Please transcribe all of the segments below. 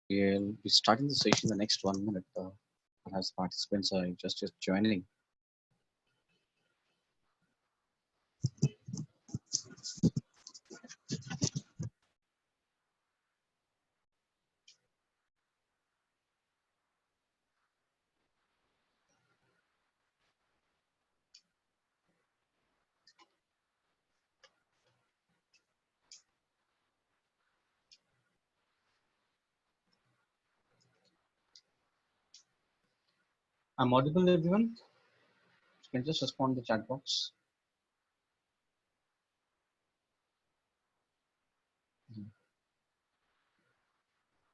We'll be starting the session in the next 1 minute. As participants are just joining. I'm audible, everyone. You can just respond to the chat box.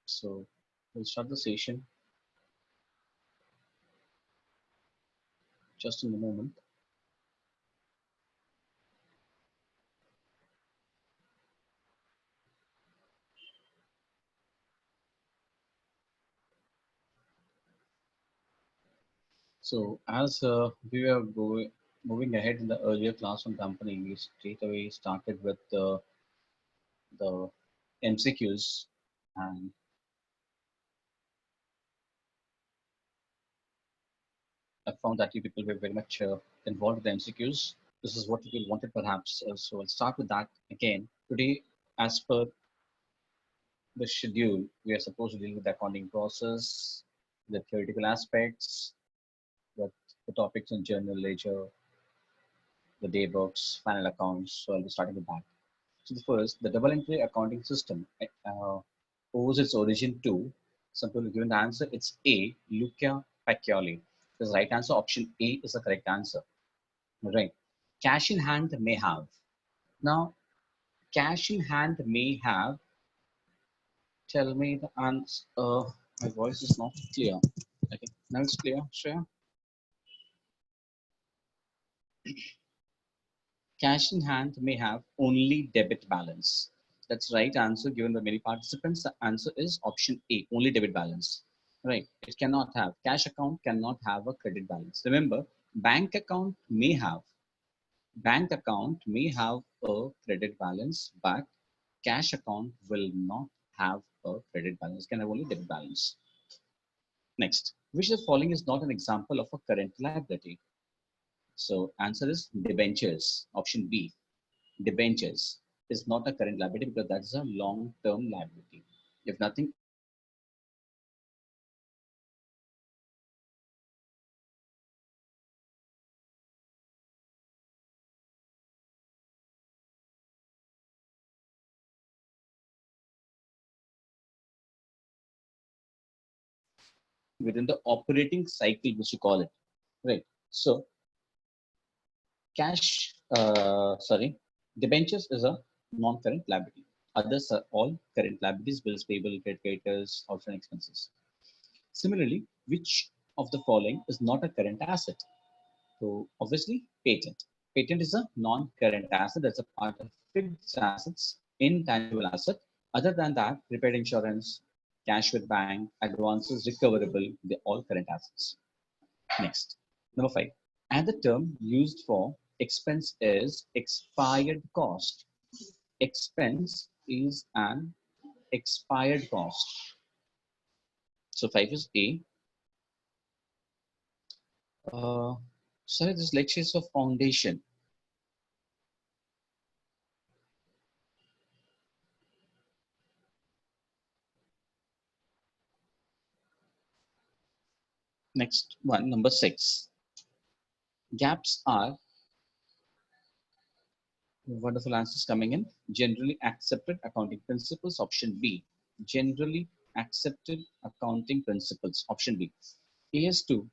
So we'll start the session just in a moment. So as we were moving ahead in the earlier class on company, we straight away started with the MCQs, and I found that you people were very much involved with the MCQs. This is what you wanted perhaps. So I'll start with that again. Today, as per the schedule, we are supposed to deal with the accounting process, the theoretical aspects, with the topics on journal ledger, the day books, final accounts. So I'll be starting with that. So the first, the double entry accounting system owes its origin to, some people given the answer, it's A, Luca Pacioli. The right answer, option A is the correct answer. Right. Cash in hand may have. Now, cash in hand may have, tell me the answer. My voice is not clear. Okay, now it's clear, Shreya. Cash in hand may have only debit balance. That's the right answer given by many participants. The answer is option A, only debit balance. Right. It cannot have. Cash account cannot have a credit balance. Remember, bank account may have. Bank account may have a credit balance, but cash account will not have a credit balance. It can have only debit balance. Next, which of the following is not an example of a current liability? So answer is debentures. Option B. Debentures is not a current liability because that is a long-term liability. If nothing within the operating cycle, which you call it, right? So debentures is a non-current liability. Others are all current liabilities, bills payable, creditors, outstanding expenses. Similarly, which of the following is not a current asset? So obviously, patent. Patent is a non-current asset. That's a part of fixed assets, intangible asset. Other than that, prepaid insurance, cash with bank, advances recoverable, they're all current assets. Next, number 5. Another term used for expense is expired cost. Expense is an expired cost. So 5 is A. Sorry, this lecture is of foundation. Next one, number 6. Gaps are wonderful answers coming in. Generally accepted accounting principles, option B. Generally accepted accounting principles, option B. AS2,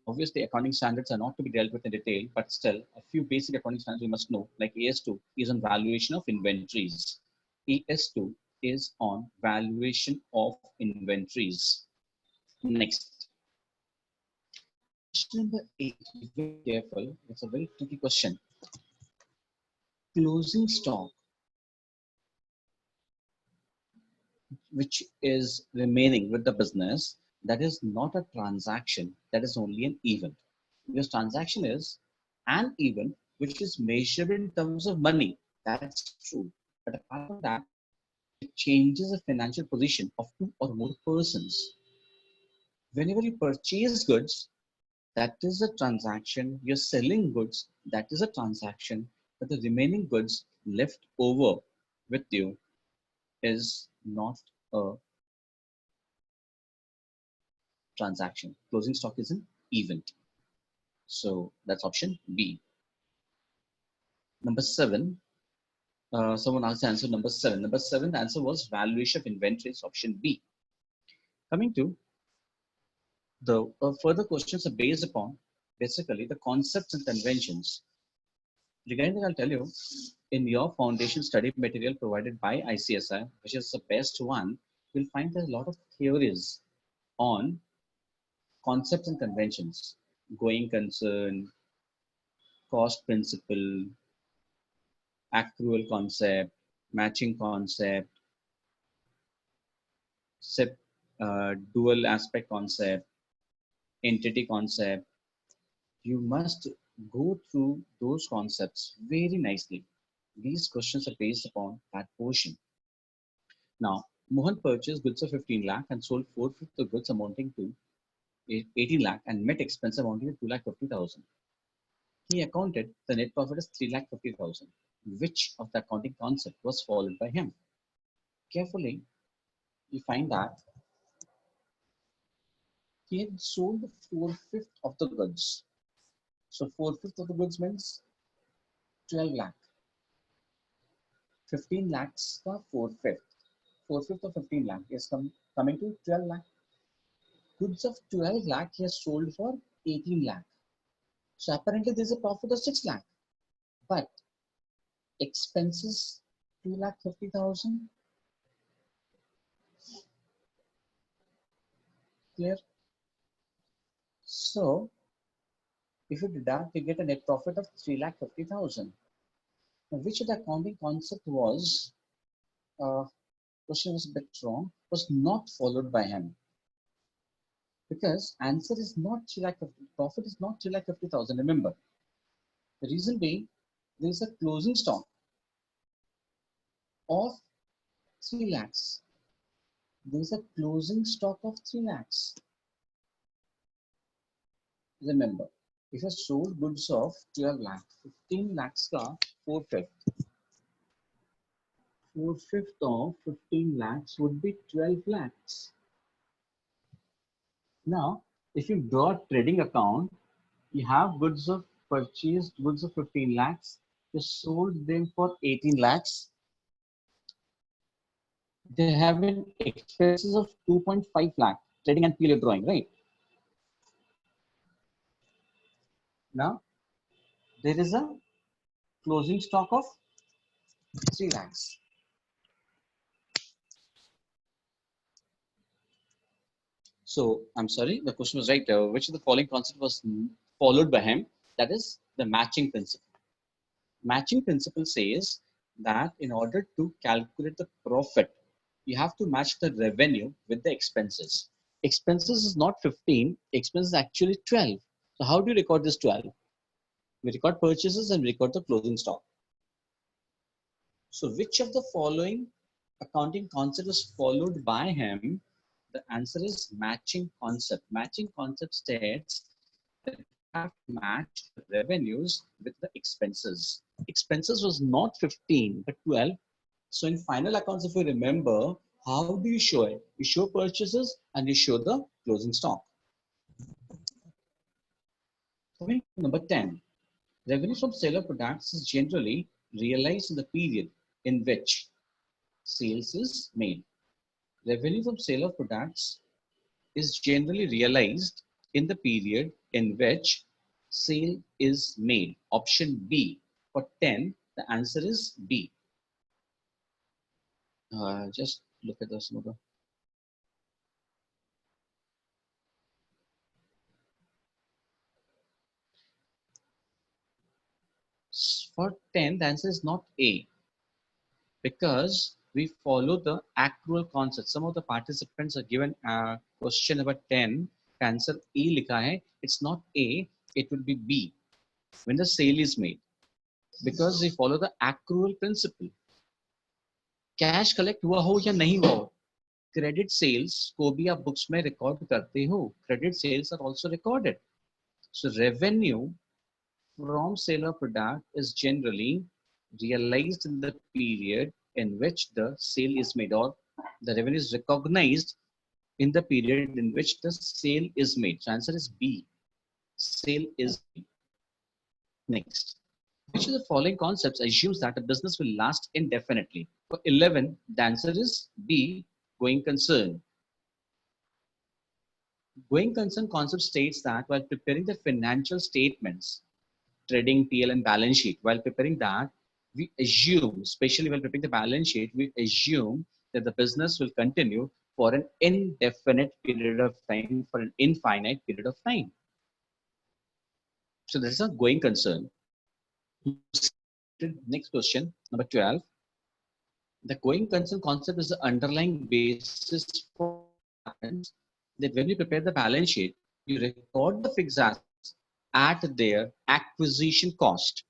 obviously accounting standards are not to be dealt with in detail, but still a few basic accounting standards we must know, like AS2 is on valuation of inventories. AS2 is on valuation of inventories. Next, question number 8, be very careful, it's a very tricky question. Closing stock, which is remaining with the business, that is not a transaction, that is only an event. Because transaction is an event which is measured in terms of money. That's true. But apart from that, it changes the financial position of two or more persons. Whenever you purchase goods, that is a transaction. You're selling goods, that is a transaction. But the remaining goods left over with you is not a transaction. Closing stock is an event. So that's option B. Number 7, someone asked the answer number 7. Number 7, the answer was valuation of inventories, option B. Coming to the further questions are based upon basically the concepts and conventions. Regarding that, I'll tell you, in your foundation study material provided by ICSI, which is the best one, you'll find there's a lot of theories on concepts and conventions, going concern, cost principle, accrual concept, matching concept, dual aspect concept, entity concept. You must go through those concepts very nicely. These questions are based upon that portion. Now, Mohan purchased goods of 15 lakh and sold 4/5 of goods amounting to 18 lakh and met expense amounting to 2 lakh 50,000. He accounted the net profit as 3 lakh 50,000. Which of the accounting concept was followed by him? Carefully, you find that he had sold 4/5 of the goods. So 4/5 of the goods means 12 lakh. 15 lakhs का 4/5. 4/5 of 15 lakh is coming to 12 lakh. Goods of 12 lakh he has sold for 18 lakh. So apparently there's a profit of 6 lakh. But expenses 2 lakh 50,000. Clear? So if you deduct, you get a net profit of 3 lakh 50,000. Now, which of the accounting concept was, question was a bit wrong, was not followed by him? Because answer is not 3 lakh 50, profit is not 3 lakh 50,000. Remember, the reason being there is a closing stock of 3 lakhs. There is a closing stock of 3 lakhs. Remember, if you sold goods of 12 lakh, 15 lakhs ka 4/5. 4/5 of 15 lakhs would be 12 lakhs. Now, if you draw a trading account, you have goods of purchased goods of 15 lakhs, you sold them for 18 lakhs. They have an expenses of 2.5 lakh trading and period drawing, right? Now, there is a closing stock of 3 lakhs. So, I'm sorry, the question was right. Which of the following concept was followed by him? That is the matching principle. Matching principle says that in order to calculate the profit, you have to match the revenue with the expenses. Expenses is not 15, expenses is actually 12. So how do you record this 12? We record purchases and we record the closing stock. So which of the following accounting concept is followed by him? The answer is matching concept. Matching concept states that you have to match the revenues with the expenses. Expenses was not 15 but 12. So in final accounts, if you remember, how do you show it? You show purchases and you show the closing stock. Coming to number 10, revenue from sale of products is generally realized in the period in which sales is made. Revenue from sale of products is generally realized in the period in which sale is made. Option B. For 10, the answer is B. Just look at this. For 10, the answer is not A, because we follow the accrual concept. Some of the participants are given a question number 10, answer A likha hai. It's not A, it will be B, when the sale is made, because we follow the accrual principle. Cash collect हुआ हो या नहीं हुआ हो, credit sales को भी आप books में रिकॉर्ड करते हो. Credit sales are also recorded. So revenue from sale of product is generally realized in the period in which the sale is made, or the revenue is recognized in the period in which the sale is made. So answer is B. Sale is B. Next. Which of the following concepts assumes that a business will last indefinitely? For 11, the answer is B. Going concern. Going concern concept states that while preparing the financial statements, trading PL and balance sheet, while preparing that, we assume, especially while preparing the balance sheet, we assume that the business will continue for an indefinite period of time, for an infinite period of time. So this is a going concern. Next question, number 12. The going concern concept is the underlying basis for happens that when you prepare the balance sheet, you record the fixed assets at their acquisition cost.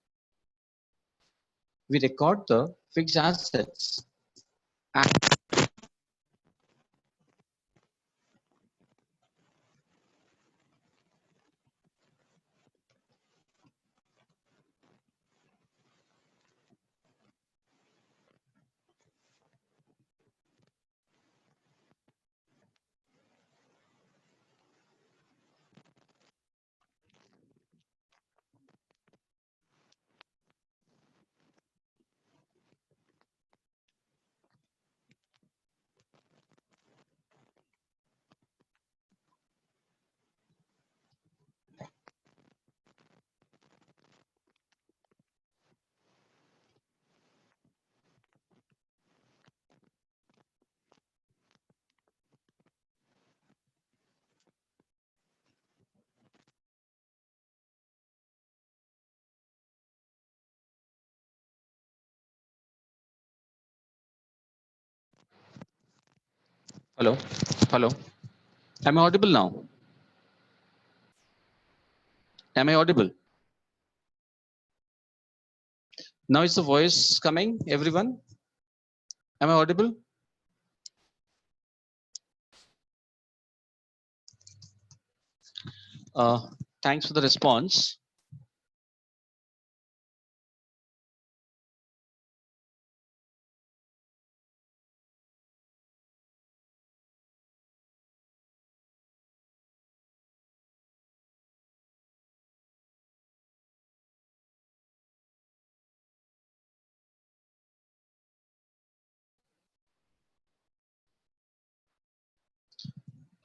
We record the fixed assets at hello, hello. Am I audible now? Am I audible? Now is the voice coming, everyone? Am I audible? Thanks for the response.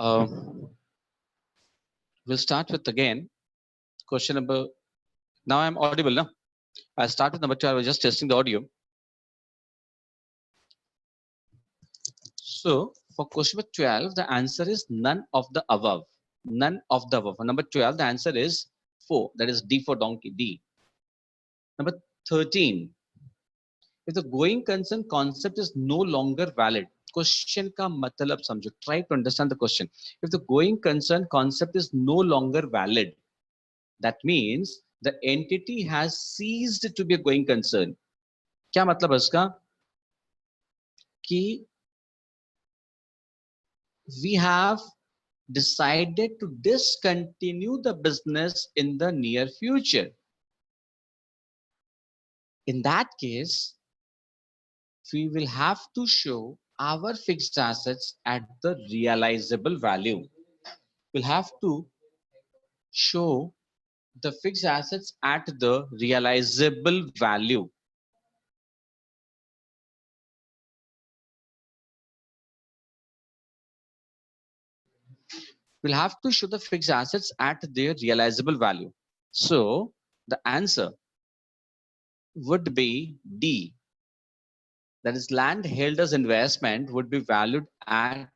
Uh, we'll start with again question number. Now I'm audible now. I'll start with number 2. I was just testing the audio. So for question number 12, the answer is none of the above. None of the above. For number 12, the answer is 4. That is D for donkey, D. Number 13. If the going concern concept is no longer valid, question का मतलब समझो. Try to understand the question. If the going concern concept is no longer valid, that means the entity has ceased to be a going concern. क्या मतलब है इसका? कि we have decided to discontinue the business in the near future. In that case, we will have to show our fixed assets at the realizable value. We'll have to show the fixed assets at the realizable value. We'll have to show the fixed assets at their realizable value. So the answer would be D. That is, land held as investment would be valued at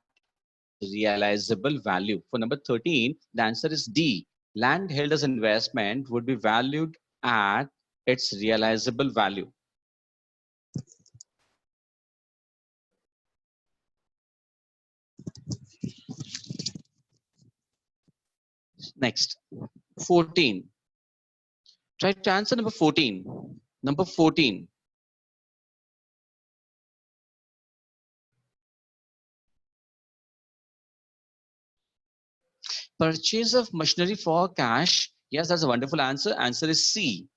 realizable value. For number 13, the answer is D. Land held as investment would be valued at its realizable value. Next, 14. Try to answer number 14. Number 14. Purchase of machinery for cash. Yes, that's a wonderful answer. Answer is C.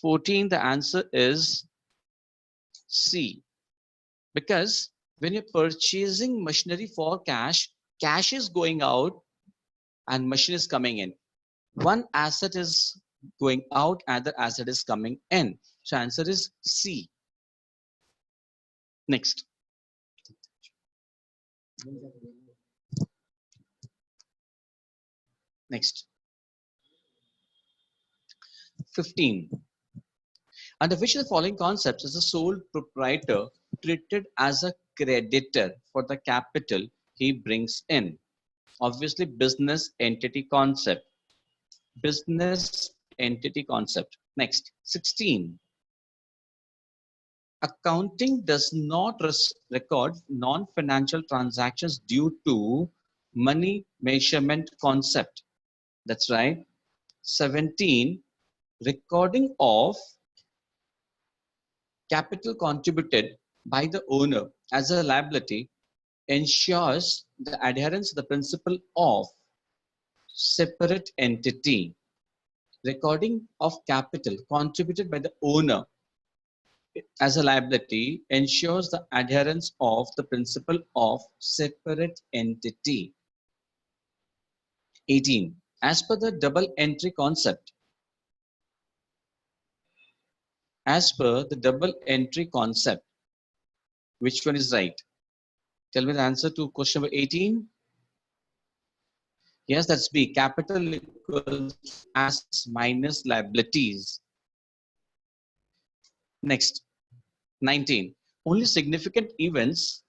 14, the answer is C. Because when you're purchasing machinery for cash, cash is going out and machine is coming in. One asset is going out, other asset is coming in. So answer is C. Next. Next. 15. Under which of the following concepts is the sole proprietor treated as a creditor for the capital he brings in? Obviously, business entity concept. Business entity concept. Next. 16. Accounting does not record non-financial transactions due to money measurement concept. That's right. 17. Recording of capital contributed by the owner as a liability ensures the adherence to the principle of separate entity. Recording of capital contributed by the owner as a liability ensures the adherence of the principle of separate entity. 18. As per the double entry concept, as per the double entry concept, which one is right? Tell me the answer to question number 18. Yes, that's B. Capital equals assets minus liabilities. Next, 19. Only significant events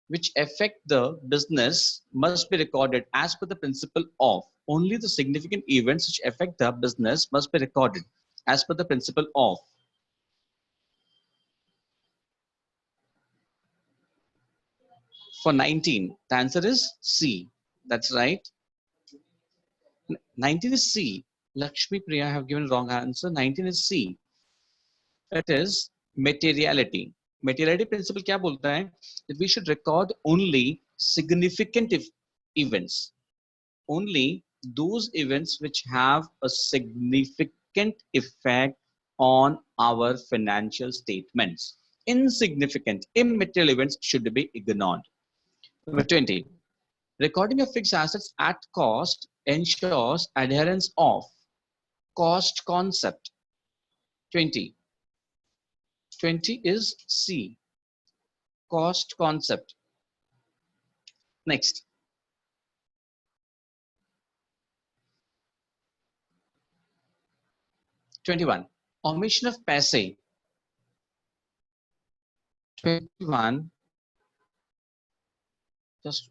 which affect the business must be recorded as per the principle of. Only the significant events which affect the business must be recorded as per the principle of. For 19, the answer is C. That's right. 19 is C. Lakshmi Priya have given wrong answer. 19 is C. It is materiality. Materiality principle क्या बोलता है? That we should record only significant events. Only those events which have a significant effect on our financial statements. Insignificant, immaterial events should be ignored. Number 20. Recording of fixed assets at cost ensures adherence of cost concept. 20. 20 is C. Cost concept. Next. 21. Omission of passe. 21. Just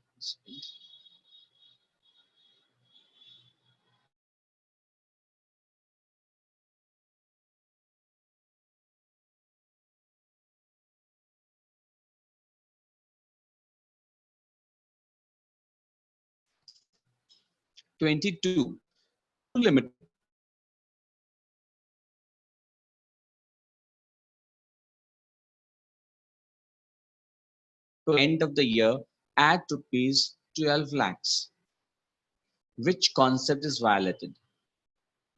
22. Limit. End of the year at rupees 12 lakhs. Which concept is violated?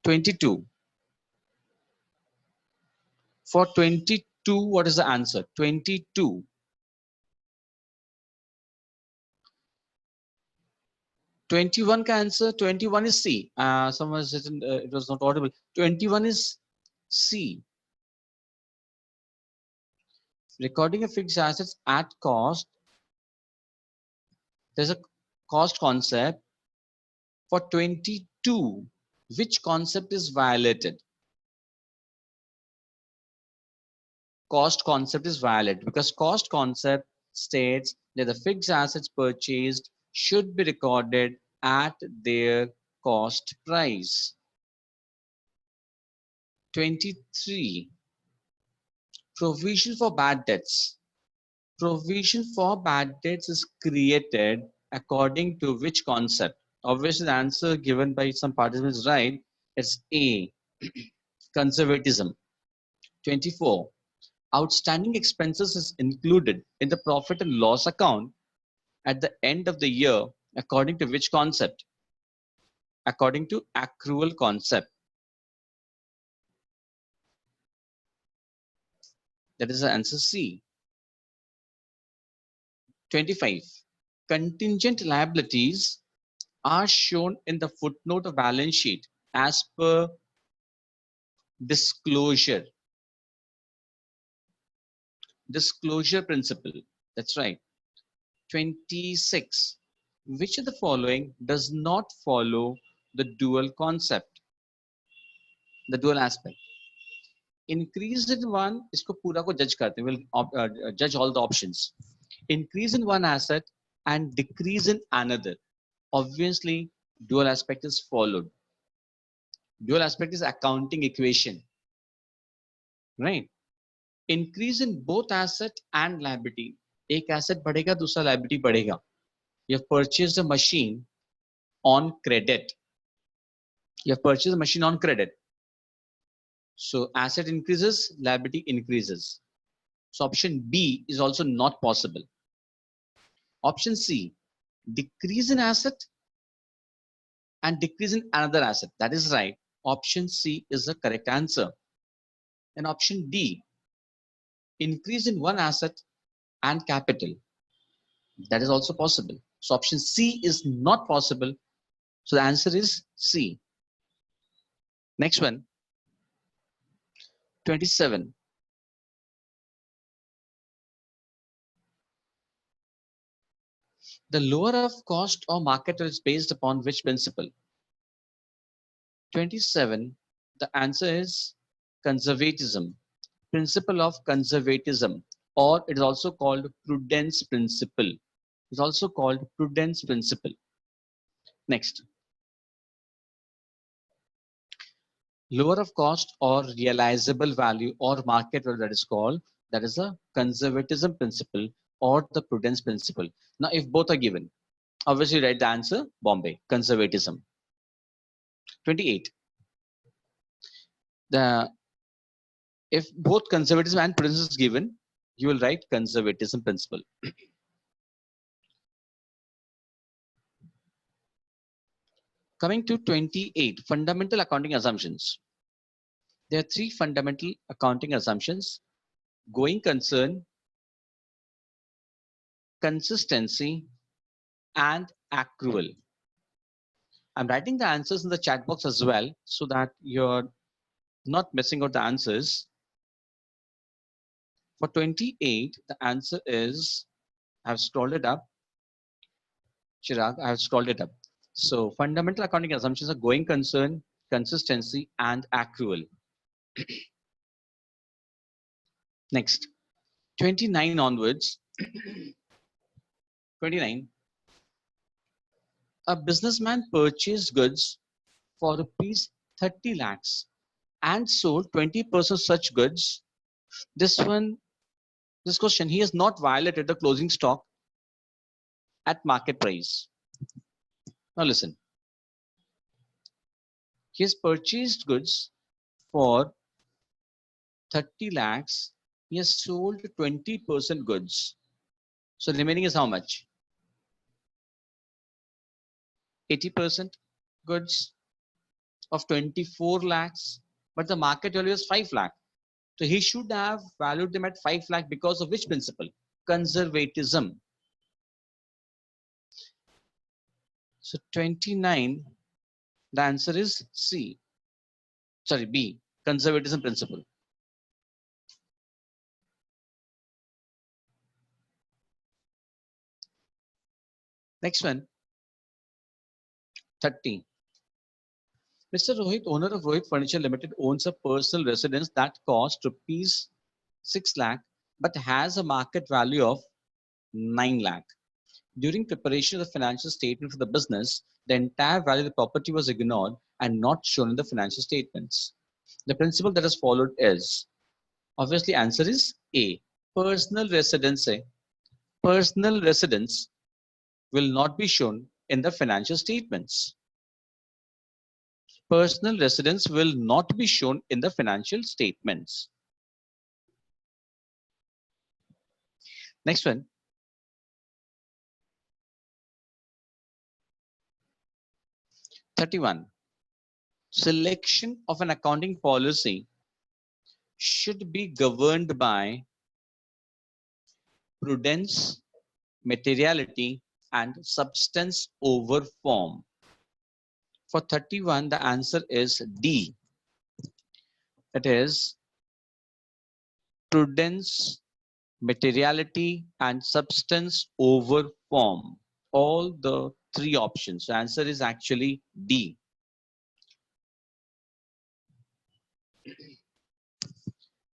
22. For 22, what is the answer? 22. 21 का answer, 21 is C. Someone said it was not audible. 21 is C. Recording of fixed assets at cost. There's a cost concept. For 22, which concept is violated? Cost concept is violated because cost concept states that the fixed assets purchased should be recorded at their cost price. 23. Provision for bad debts. Provision for bad debts is created according to which concept? Obviously, the answer given by some participants is right. It's A. Conservatism. 24. Outstanding expenses is included in the profit and loss account at the end of the year According to which concept? According to accrual concept. That is the answer C. 25. Contingent liabilities are shown in the footnote of balance sheet as per disclosure. Disclosure principle. That's right. 26. Which of the following does not follow the dual concept, the dual aspect? Increase in one, इसको पूरा को judge करते हैं. We'll judge all the options. Increase in one asset and decrease in another. Obviously, dual aspect is followed. Dual aspect is accounting equation, right? Increase in both asset and liability. एक asset बढ़ेगा, दूसरा liability बढ़ेगा. You have purchased a machine on credit. You have purchased a machine on credit. So asset increases, liability increases. So option B is also not possible. Option C, decrease in asset and decrease in another asset. That is right. Option C is the correct answer. And option D, increase in one asset and capital. That is also possible. So option C is not possible. So the answer is C. Next one, 27. The lower of cost or market is based upon which principle? 27. The answer is conservatism. Principle of conservatism, or it is also called prudence principle. It's also called prudence principle. Next. Lower of cost or realizable value or market value, that is called, that is a conservatism principle or the prudence principle. Now, if both are given, obviously write the answer Bombay, conservatism. 28. If both conservatism and prudence is given, you will write conservatism principle. Coming to 28, fundamental accounting assumptions. There are three fundamental accounting assumptions: going concern, consistency, and accrual. I'm writing the answers in the chat box as well so that you're not missing out the answers. For 28, the answer is, I've scrolled it up. Chirag, I've scrolled it up. So fundamental accounting assumptions are going concern, consistency, and accrual. Next, 29 onwards. 29. A businessman purchased goods for rupees 30 lakhs and sold 20% such goods. This question, he has not violated the closing stock at market price. Now listen, he has purchased goods for 30 lakhs. He has sold 20% goods. So remaining is how much? 80% goods of 24 lakhs, but the market value is 5 lakh. So he should have valued them at 5 lakh because of which principle? Conservatism. So 29, the answer is C. Sorry, B, conservatism principle. Next one, 30. Mr. Rohit, owner of Rohit Furniture Limited, owns a personal residence that costs rupees 6 lakh but has a market value of 9 lakh. During preparation of the financial statement for the business, the entire value of the property was ignored and not shown in the financial statements. The principle that is followed is, obviously answer is A. Personal residence will not be shown in the financial statements. Personal residence will not be shown in the financial statements. Next one. 31. Selection of an accounting policy should be governed by prudence, materiality, and substance over form. For 31, the answer is D. It is prudence, materiality, and substance over form. All the three options. The answer is actually D.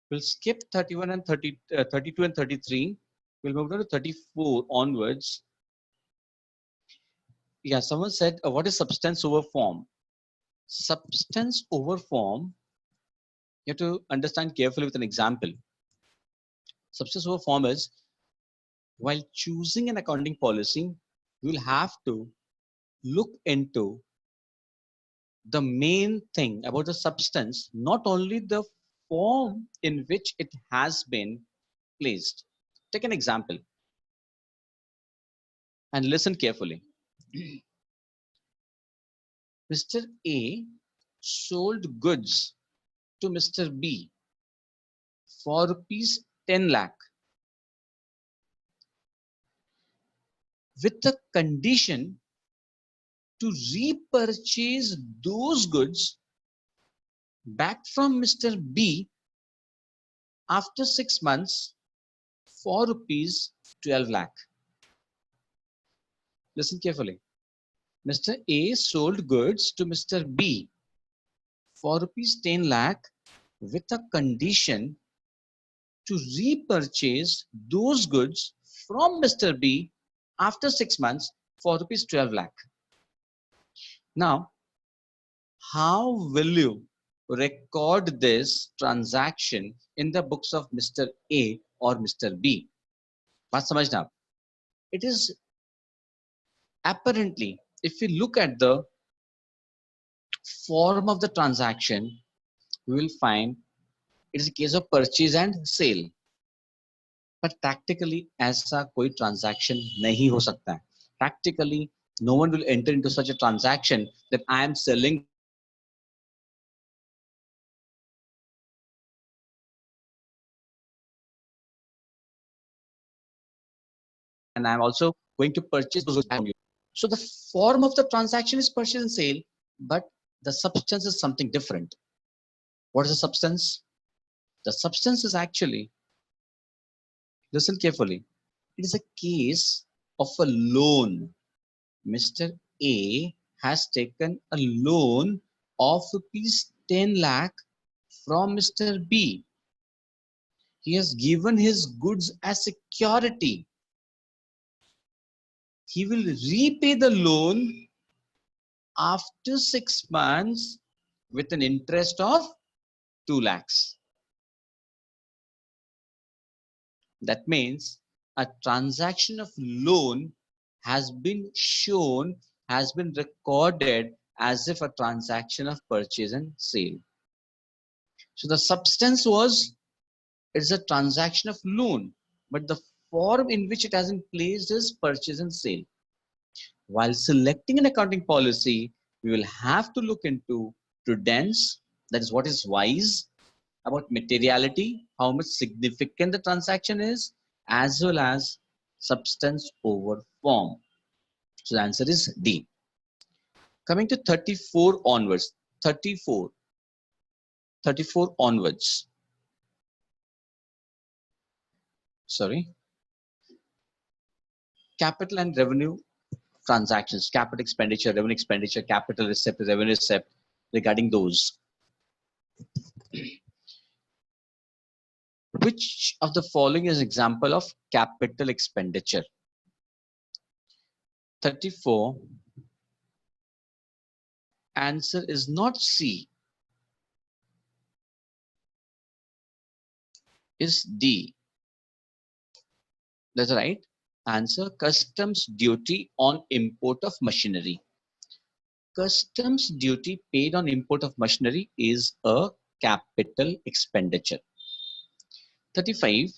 We'll skip 31 and 32 and 33. We'll move on to 34 onwards. Yeah, someone said, what is substance over form? Substance over form, you have to understand carefully with an example. Substance over form is, while choosing an accounting policy, you will have to look into the main thing about the substance, not only the form in which it has been placed. Take an example and listen carefully. Mr. A sold goods to Mr. B for rupees 10 lakh with the condition to repurchase those goods back from Mr. B after 6 months for rupees 12 lakh. Listen carefully. Mr. A sold goods to Mr. B for rupees 10 lakh with a condition to repurchase those goods from Mr. B after 6 months for rupees 12 lakh. Now, how will you record this transaction in the books of Mr. A or Mr. B? बात समझना आप. It is apparently, if we look at the form of the transaction, we will find it is a case of purchase and sale. But practically ऐसा कोई transaction नहीं हो सकता है. Practically, no one will enter into such a transaction that I am selling and I'm also going to purchase those from you. So the form of the transaction is purchase and sale, but the substance is something different. What is the substance? The substance is actually, listen carefully, it is a case of a loan. Mr. A has taken a loan of rupees 10 lakh from Mr. B. He has given his goods as security. He will repay the loan after 6 months with an interest of 2 lakhs. That means a transaction of loan has been shown, has been recorded as if a transaction of purchase and sale. So the substance was, it's a transaction of loan, but the form in which it has been placed is purchase and sale. While selecting an accounting policy, we will have to look into prudence, that is what is wise, about materiality, how much significant the transaction is, as well as substance over form. So the answer is D. Coming to 34 onwards, 34 onwards. Sorry. Capital and revenue transactions, capital expenditure, revenue expenditure, capital receipt, revenue receipt, regarding those. Which of the following is example of capital expenditure? 34. Answer is not C. Is D. That's right. Answer, customs duty on import of machinery. Customs duty paid on import of machinery is a capital expenditure. 35.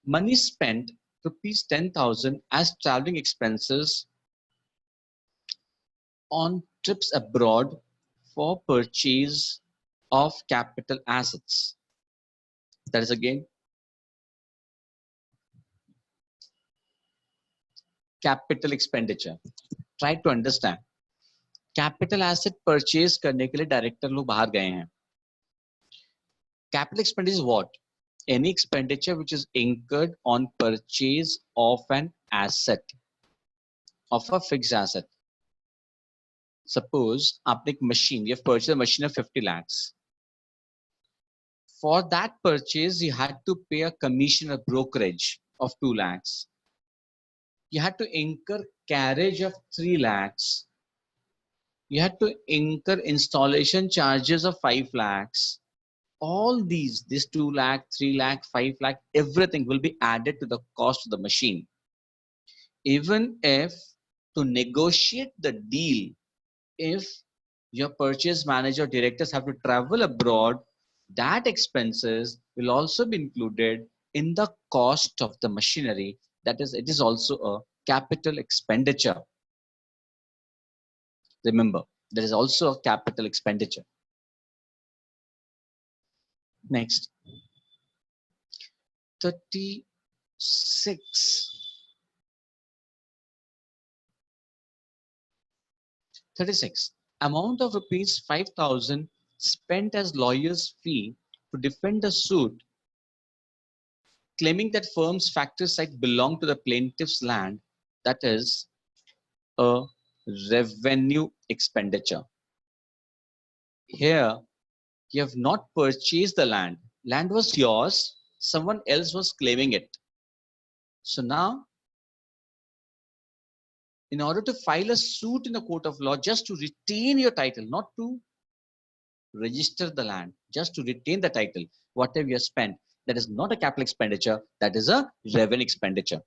Money spent rupees 10,000 as traveling expenses on trips abroad for purchase of capital assets. That is again capital expenditure. Try to understand. Capital asset purchase करने के लिए director लोग बाहर गए हैं. Capital expenditure what? Any expenditure which is incurred on purchase of an asset, of a fixed asset. Suppose आपने एक machine, you have purchased a machine of 50 lakhs. For that purchase, you had to pay a commission or brokerage of 2 lakhs. You had to incur carriage of 3 lakhs. You had to incur installation charges of 5 lakhs. All these, this 2 lakh, 3 lakh, 5 lakh, everything will be added to the cost of the machine. Even if to negotiate the deal, if your purchase manager directors have to travel abroad, that expenses will also be included in the cost of the machinery. That is, it is also a capital expenditure. Remember, there is also a capital expenditure. Next, 36. 36. Amount of rupees 5,000 spent as lawyer's fee to defend the suit, claiming that firm's factory site belonged to the plaintiff's land. That is a revenue expenditure. Here, you have not purchased the land. Land was yours. Someone else was claiming it. So now, in order to file a suit in a court of law, just to retain your title, not to register the land, just to retain the title, whatever you have spent, that is not a capital expenditure, that is a revenue expenditure.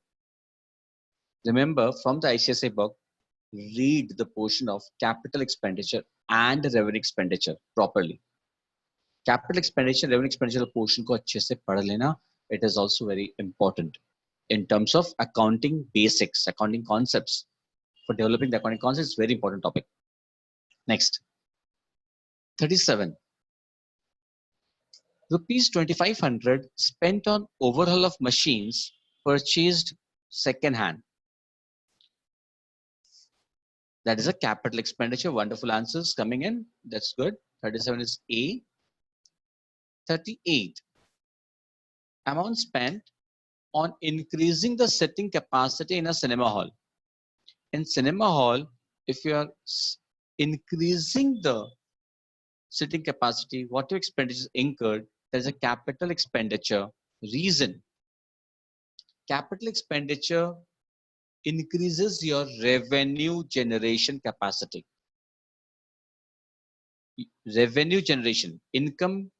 Remember, from the ICSI book, read the portion of capital expenditure and revenue expenditure properly. Capital expenditure, revenue expenditure portion को अच्छे से पढ़ लेना. It is also very important in terms of accounting basics, accounting concepts. For developing the accounting concepts, very important topic. Next, 37. Rupees 2,500 spent on overhaul of machines purchased second hand. That is a capital expenditure. Wonderful answers coming in. That's good. 37 is A. 38. Amount spent on increasing the sitting capacity in a cinema hall. In cinema hall, if you are increasing the sitting capacity, whatever expenditure is incurred, there is a capital expenditure. Reason: capital expenditure increases your revenue generation capacity. Revenue generation, income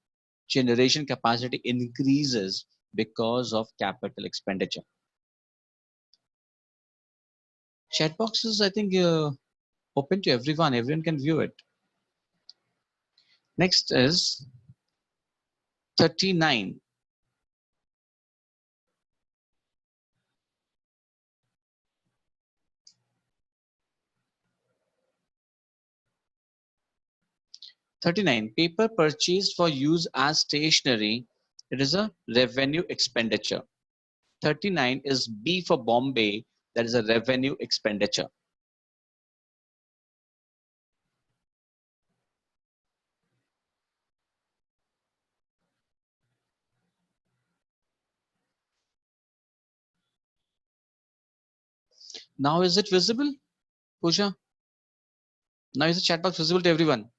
generation capacity increases because of capital expenditure. Chat box is, I think, open to everyone. Everyone can view it. Next is 39. Paper purchased for use as stationery. It is a revenue expenditure. 39 is B for Bombay. That is a revenue expenditure. Now is it visible, Pooja? Now is the chat box visible to everyone?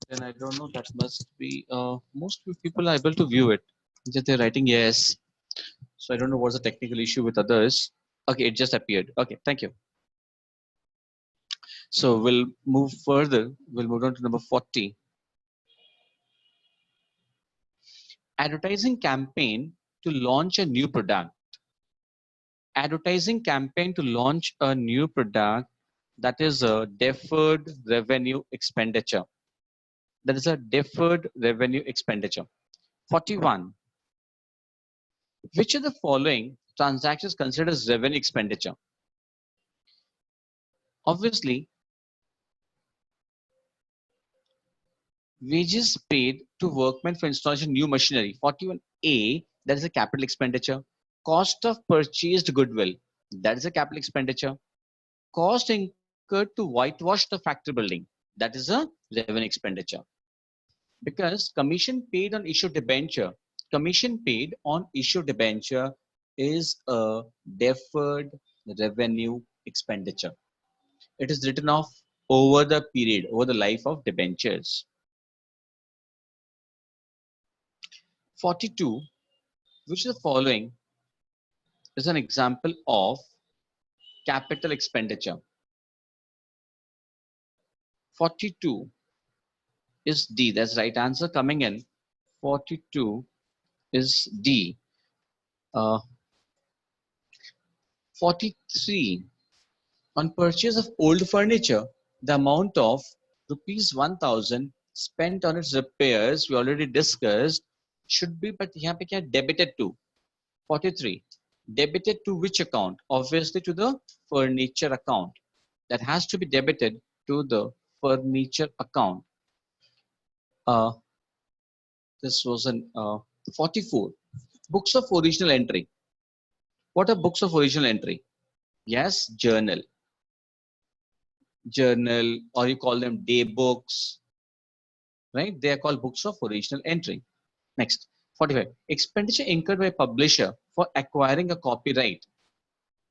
Then I don't know, that must be, most people are able to view it. Just they're writing yes. So I don't know what's the technical issue with others. Okay, it just appeared. Okay, thank you. So we'll move further. We'll move on to number 40. Advertising campaign to launch a new product. Advertising campaign to launch a new product, that is a deferred revenue expenditure. That is a deferred revenue expenditure. 41. Which of the following transactions considered as revenue expenditure? Obviously, wages paid to workmen for installation of new machinery. 41A, that is a capital expenditure. Cost of purchased goodwill, that is a capital expenditure. Cost incurred to whitewash the factory building, that is a revenue expenditure. Because commission paid on issued debenture is a deferred revenue expenditure. It is written off over the period, over the life of debentures. 42, which of the following is an example of capital expenditure? 42 is D. That's right answer coming in. 42 is D. 43. On purchase of old furniture, the amount of rupees 1000 spent on its repairs, we already discussed, should be, but यहाँ पे क्या debited to? 43. Debited to which account? Obviously to the furniture account. That has to be debited to the furniture account. This was an 44. Books of original entry. What are books of original entry? Yes, journal, or you call them day books, right? They are called books of original entry. Next, 45. Expenditure incurred by publisher for acquiring a copyright.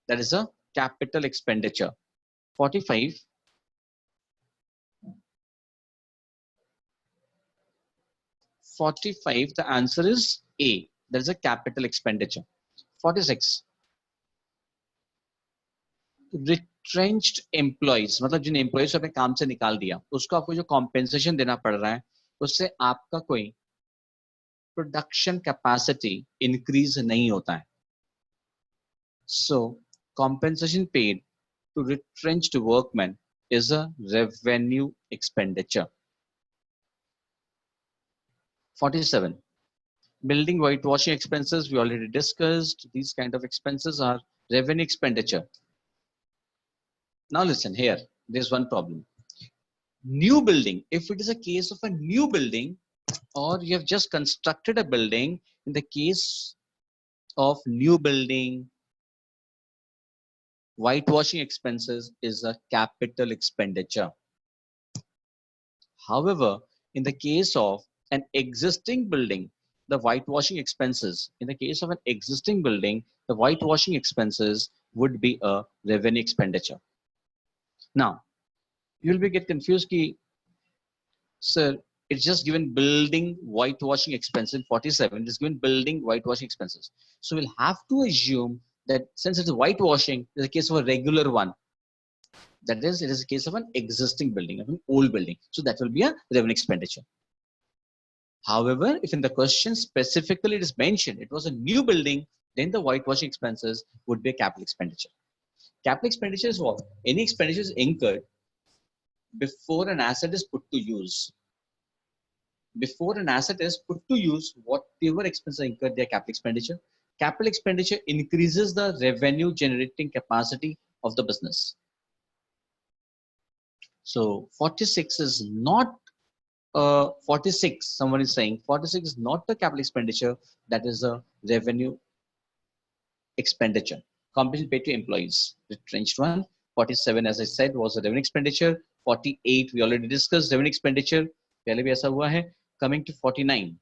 That is a capital expenditure. 45. 45, the answer is A. That is a capital expenditure. 46. Retrenched employees, मतलब जिन employees को अपने काम से निकाल दिया, उसको आपको जो compensation देना पड़ रहा है, उससे आपका कोई production capacity increase नहीं होता है. So compensation paid to retrenched workmen is a revenue expenditure. 47. Building whitewashing expenses, we already discussed. These kind of expenses are revenue expenditure. Now listen here, there's one problem. New building, if it is a case of a new building or you have just constructed a building, in the case of new building, whitewashing expenses is a capital expenditure. However, in the case of an existing building, the whitewashing expenses, in the case of an existing building, the whitewashing expenses would be a revenue expenditure. Now, you'll be get confused ki, sir, it's just given building whitewashing expense in 47, it's given building whitewashing expenses. So we'll have to assume that since it's whitewashing, it's a case of a regular one. That is, it is a case of an existing building, of an old building. So that will be a revenue expenditure. However, if in the question specifically it is mentioned, it was a new building, then the whitewashing expenses would be a capital expenditure. Capital expenditure is what? Any expenditure is incurred before an asset is put to use. Before an asset is put to use, whatever expenses are incurred, they are capital expenditure. Capital expenditure increases the revenue generating capacity of the business. So 46 is not 46, someone is saying 46 is not the capital expenditure, that is a revenue expenditure. Compensation paid to employees, retrenched one. 47, as I said, was a revenue expenditure. 48, we already discussed revenue expenditure. पहले भी ऐसा हुआ है. Coming to 49.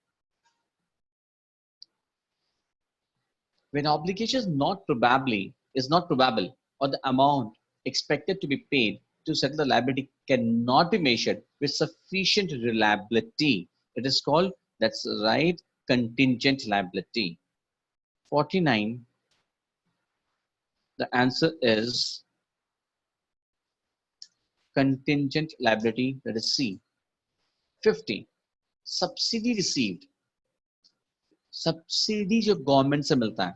When obligation is not probable, or the amount expected to be paid to settle the liability cannot be measured with sufficient reliability, it is called, that's right, contingent liability. 49, the answer is contingent liability, that is C. 50, subsidy received. Subsidy जो government से मिलता है.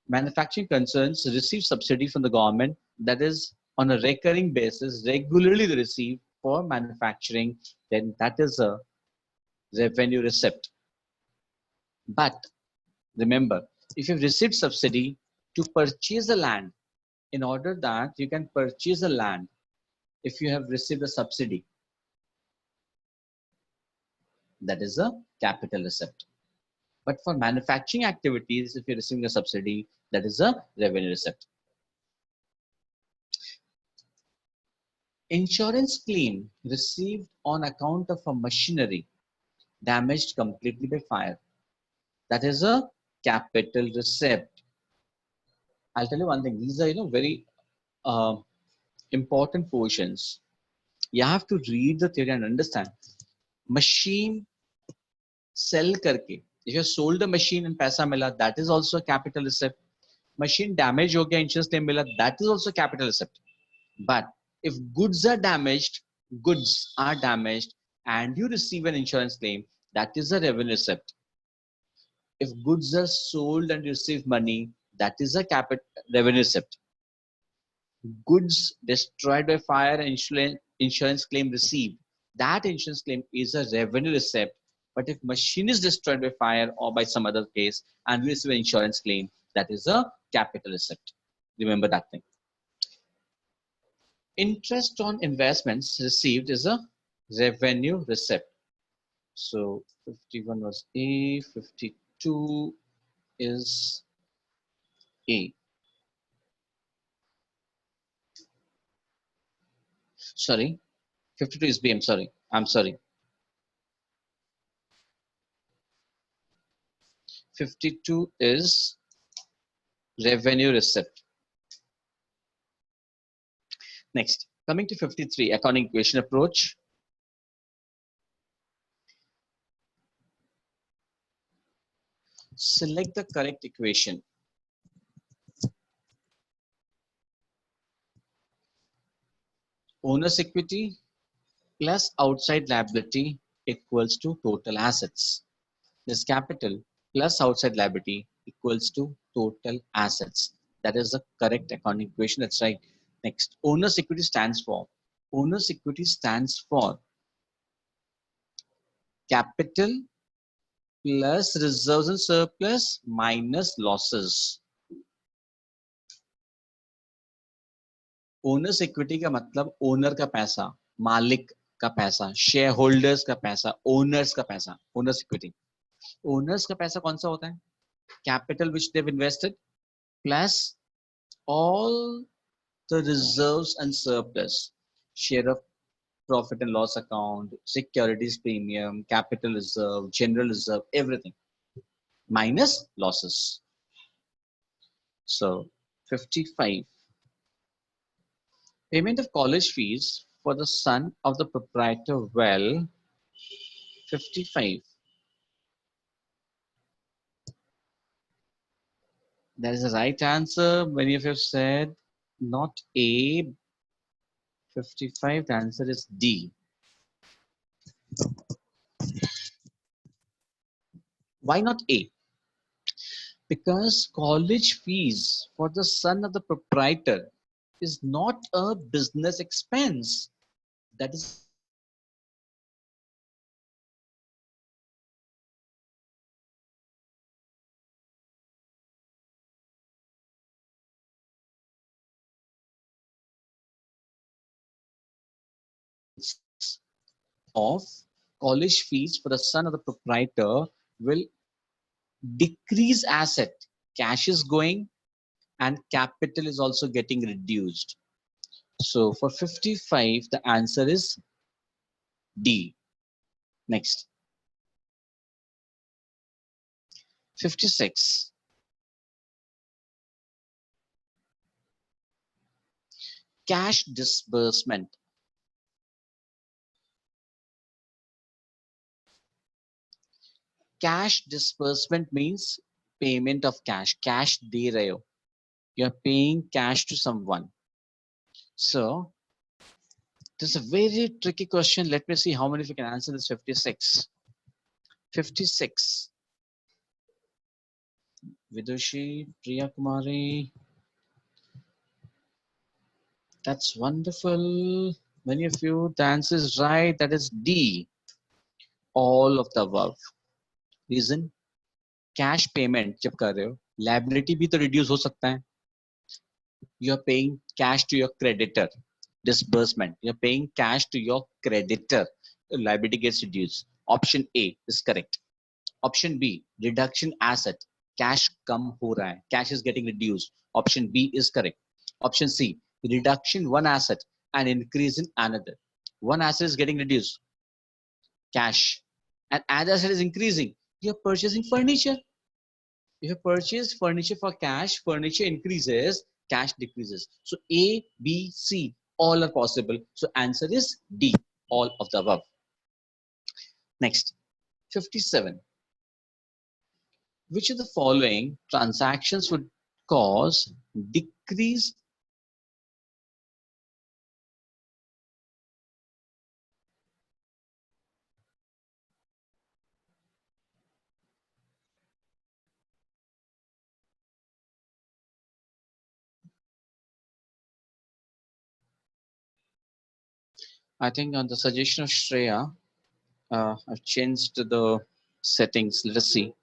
Manufacturing concerns receive subsidy from the government, that is on a recurring basis, regularly they receive for manufacturing, then that is a revenue receipt. But remember, if you've received subsidy to purchase a land, in order that you can purchase a land, if you have received a subsidy, that is a capital receipt. But for manufacturing activities, if you're receiving a subsidy, that is a revenue receipt. Insurance claim received on account of a machinery damaged completely by fire, that is a capital receipt. I'll tell you one thing, these are very uh, important portions. You have to read the theory and understand. Machine sell करके, if you sold a machine and पैसा मिला, that is also a capital receipt. Machine damage हो गया, insurance claim मिला, that is also capital receipt. But if goods are damaged, and you receive an insurance claim, that is a revenue receipt. If goods are sold and you receive money, that is a capital revenue receipt. Goods destroyed by fire and insurance claim received, that insurance claim is a revenue receipt. But if machine is destroyed by fire or by some other case and we receive an insurance claim, that is a capital receipt. Remember that thing. Interest on investments received is a revenue receipt. So 51 was A, 52 is A. Sorry, 52 is B. I'm sorry. 52 is revenue receipt. Next, coming to 53, accounting equation approach. Select the correct equation. Owner's equity plus outside liability equals to total assets. This capital plus outside liability equals to total assets. That is the correct accounting equation. That's right. Next, owner's equity stands for capital plus reserves and surplus minus losses. Owners equity का मतलब owner का पैसा, मालिक का पैसा, share holders का पैसा, owners का पैसा, ओनर्स इक्विटी. ओनर्स का पैसा कौन सा होता है? Capital which they've invested plus all the reserves and surplus, share of profit and loss account, securities premium, capital reserve, general reserve, everything, minus losses. So 55. Payment of college fees for the son of the proprietor well. 55. That is the right answer. Many of you have said not A. 55. The answer is D. Why not A? Because college fees for the son of the proprietor is not a business expense. That is of college fees for the son of the proprietor will decrease asset. Cash is going and capital is also getting reduced. So for 55, the answer is D. Next. 56. Cash disbursement. Cash disbursement means payment of cash. Cash de rahe ho. You're paying cash to someone. So this is a very tricky question. Let me see how many of you can answer this. 56. 56. Vidushi, Priya Kumari. That's wonderful. Many of you, the answer is right. That is D. All of the above. Reason? Cash payment जब कर रहे हो, liability भी तो reduce हो सकता है. You are paying cash to your creditor. Disbursement. You are paying cash to your creditor. The liability gets reduced. Option A is correct. Option B, reduction asset. Cash कम हो रहा है. Cash is getting reduced. Option B is correct. Option C, reduction one asset and increase in another. One asset is getting reduced. Cash. And another asset is increasing. You're purchasing furniture. If you purchase furniture for cash, furniture increases, cash decreases. So A, B, C, all are possible. So answer is D, all of the above. Next, 57. Which of the following transactions would cause decrease? I think on the suggestion of Shreya, I've changed the settings. Let us see.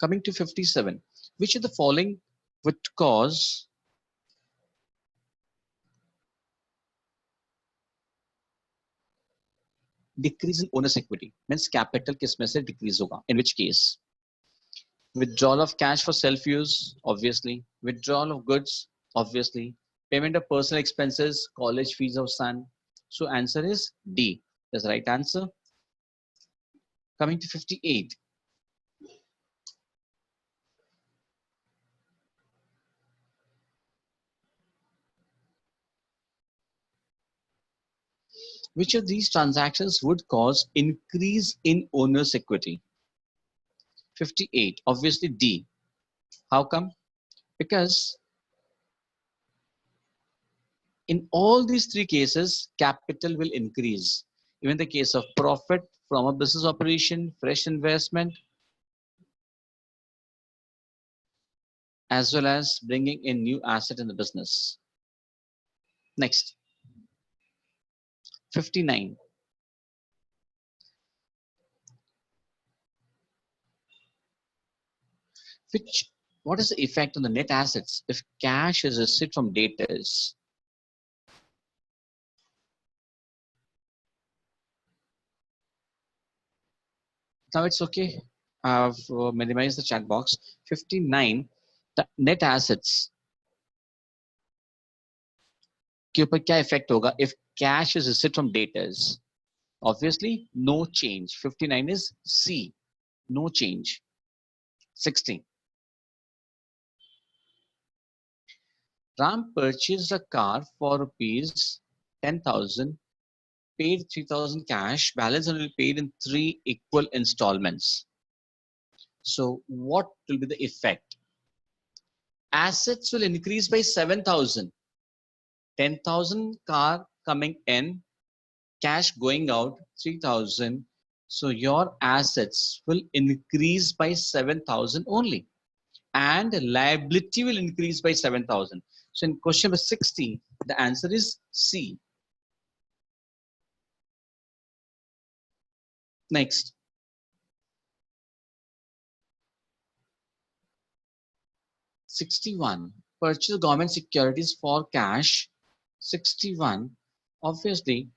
Coming to 57. Which of the following would cause decrease in owner's equity? Means capital किसमें से decrease होगा? In which case? Withdrawal of cash for self-use, obviously. Withdrawal of goods, obviously. Payment of personal expenses, college fees of son. So answer is D. That's the right answer. Coming to 58. Which of these transactions would cause increase in owner's equity? 58. Obviously D. How come? Because in all these three cases, capital will increase. Even the case of profit from a business operation, fresh investment, as well as bringing in new asset in the business. Next, 59. What is the effect on the net assets if cash is received from debtors? Now it's okay. I've minimized the chat box. 59. The net assets के ऊपर क्या effect होगा if cash is received from debtors? Obviously, no change. 59 is C. No change. 60. Ram purchased a car for rupees 10,000, paid 3,000 cash, balance will be paid in 3 equal installments. So what will be the effect? Assets will increase by 7,000. 10,000 car coming in, cash going out 3,000. So your assets will increase by 7,000 only, and liability will increase by 7,000. So in question number 60, the answer is C. Next, 61. Purchase government securities for cash. 61. Obviously,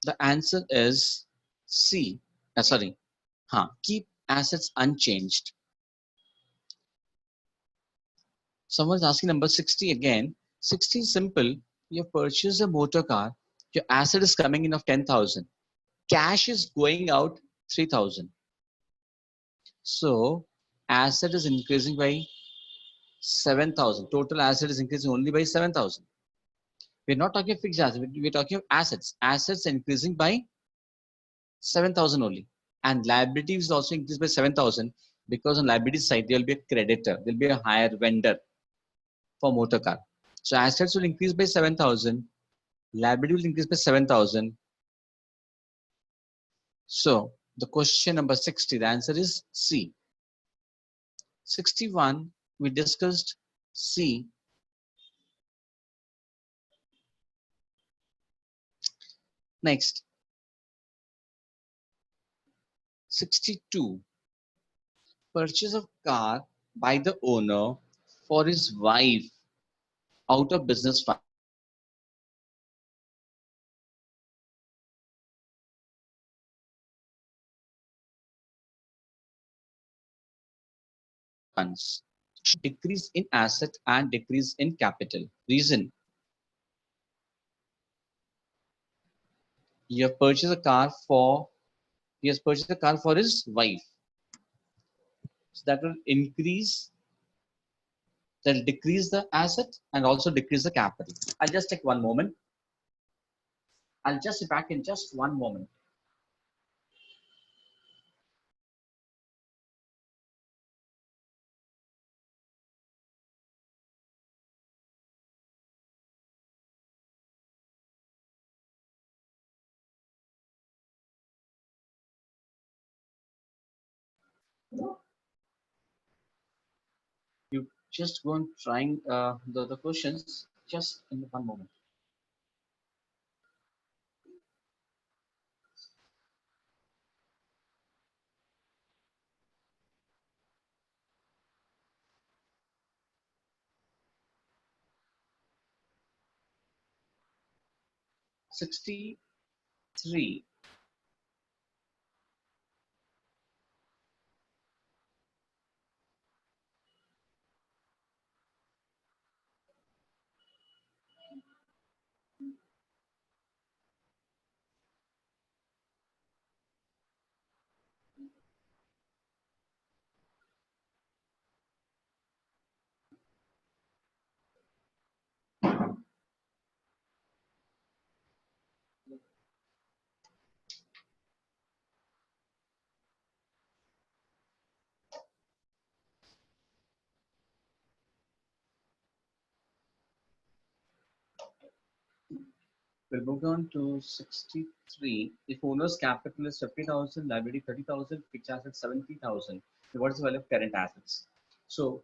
the answer is C. Sorry. Keep assets unchanged. Someone's asking number 60 again. 60 is simple. You purchase a motor car. Your asset is coming in of 10,000. Cash is going out 3,000. So asset is increasing by 7,000. Total asset is increasing only by 7,000. We're not talking fixed assets. We're talking of assets. Assets increasing by 7,000 only. And liability is also increased by 7,000 because on liability side, there will be a creditor. There will be a higher vendor for motor car. So assets will increase by 7,000. Liability will increase by 7,000. So the question number 60, the answer is C. 61, we discussed C. Next, 62. Purchase of car by the owner for his wife out of business funds. Decrease in asset and decrease in capital. Reason: you have purchased a car for he has purchased a car for his wife. So that will increase, that will decrease the asset and also decrease the capital. I'll just take one moment. I'll just be back in just one moment. You just go on trying the questions just in one moment. Sixty-three. We'll move on to 63. If owner's capital is 50,000, liability 30,000, fixed assets 70,000, what is the value of current assets? So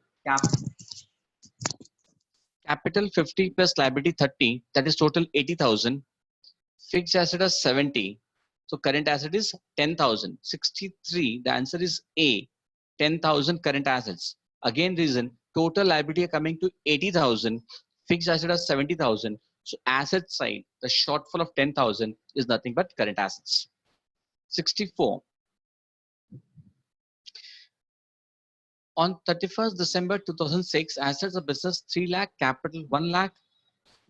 capital 50 plus liability 30, that is total 80,000. Fixed asset is 70. So current asset is 10,000. 63, the answer is A, 10,000 current assets. Again, reason, total liability are coming to 80,000, fixed asset is 70,000. So asset side, the shortfall of 10,000 is nothing but current assets. 64. On 31st December 2006, assets of business 3 lakh, capital 1 lakh,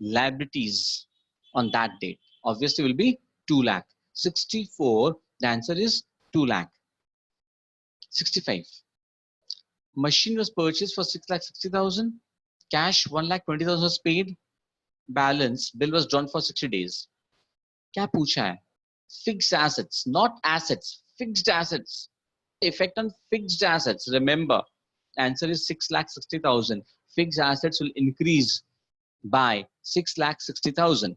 liabilities on that date obviously will be 2 lakh. 64, the answer is 2 lakh. 65. Machine was purchased for 6,60,000. Cash 1,20,000 was paid. Balance bill was drawn for 60 days. क्या पूछा है? Fixed assets, not assets. Fixed assets. Effect on fixed assets. Remember, answer is 6,60,000. Fixed assets will increase by 6,60,000.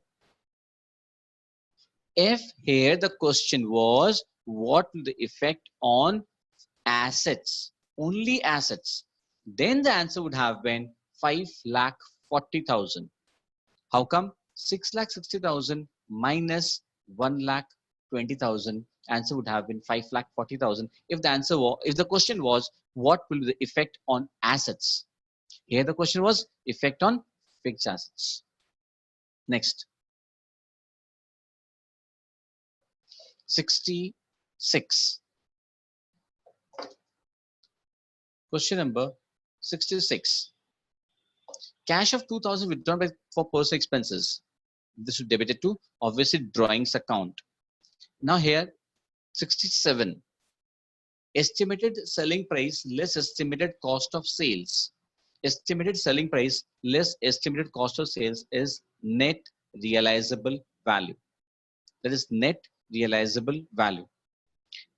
If here the question was what will the effect on assets, only assets, then the answer would have been 5,40,000. How come? 6,60,000 minus 1,20,000. Answer would have been 5,40,000. If the answer was, if the question was what will be the effect on assets, here the question was effect on fixed assets. Next, 66. Question number 66. Cash of 2,000 withdrawn for personal expenses. This should debit it to obviously drawings account. Now here 67. Estimated selling price less estimated cost of sales. Estimated selling price less estimated cost of sales is net realizable value. That is net realizable value.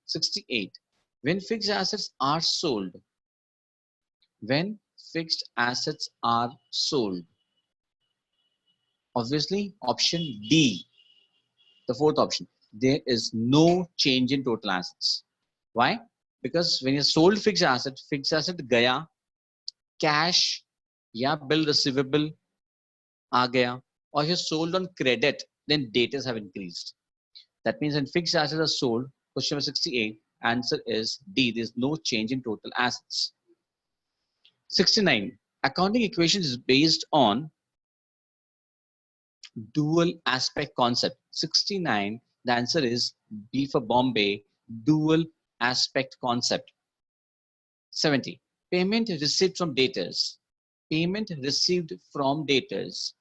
68. When fixed assets are sold. When fixed assets are sold. Obviously, option D, the fourth option. There is no change in total assets. Why? Because when you sold fixed asset gaya, cash या bill receivable आ गया, or you sold on credit, then debtors have increased. That means when fixed assets are sold, question number 68, Answer is D. There is no change in total assets. 69. Accounting equation is based on dual aspect concept. 69. The answer is B for Bombay. Dual aspect concept. 70. Payment received from debtors. Payment received from debtors.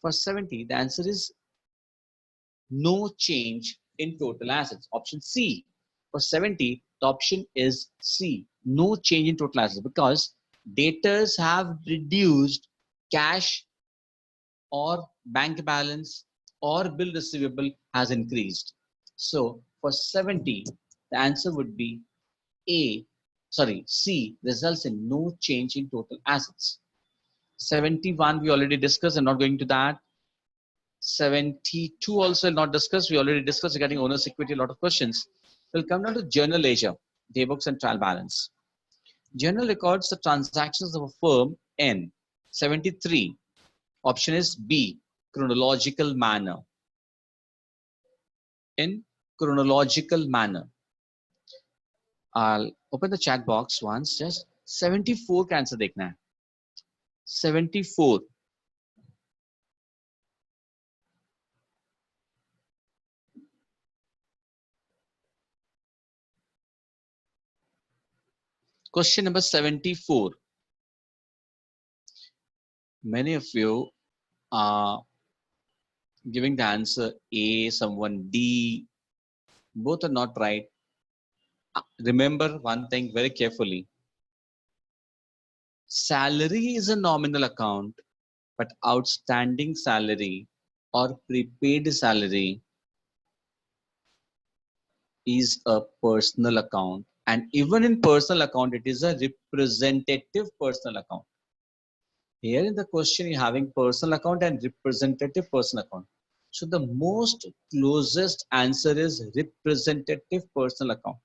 For 70, the answer is no change in total assets. Option C. For 70, the option is C. No change in total assets because debtors have reduced cash or bank balance or bill receivable has increased. So for 70, the answer would be C, results in no change in total assets. 71 we already discussed. I'm not going to that. 72 also not discussed. We already discussed regarding owner's equity, a lot of questions. We'll come down to journal ledger, daybooks and trial balance. Journal records the transactions of a firm in 73. Option is B, chronological manner. In chronological manner. I'll open the chat box once. Just 74 का answer देखना है. 74. Question number 74. Many of you are giving the answer A, someone D. Both are not right. Remember one thing very carefully. Salary is a nominal account, but outstanding salary or prepaid salary is a personal account. And even in personal account, it is a representative personal account. Here in the question, you're having personal account and representative personal account. So the most closest answer is representative personal account.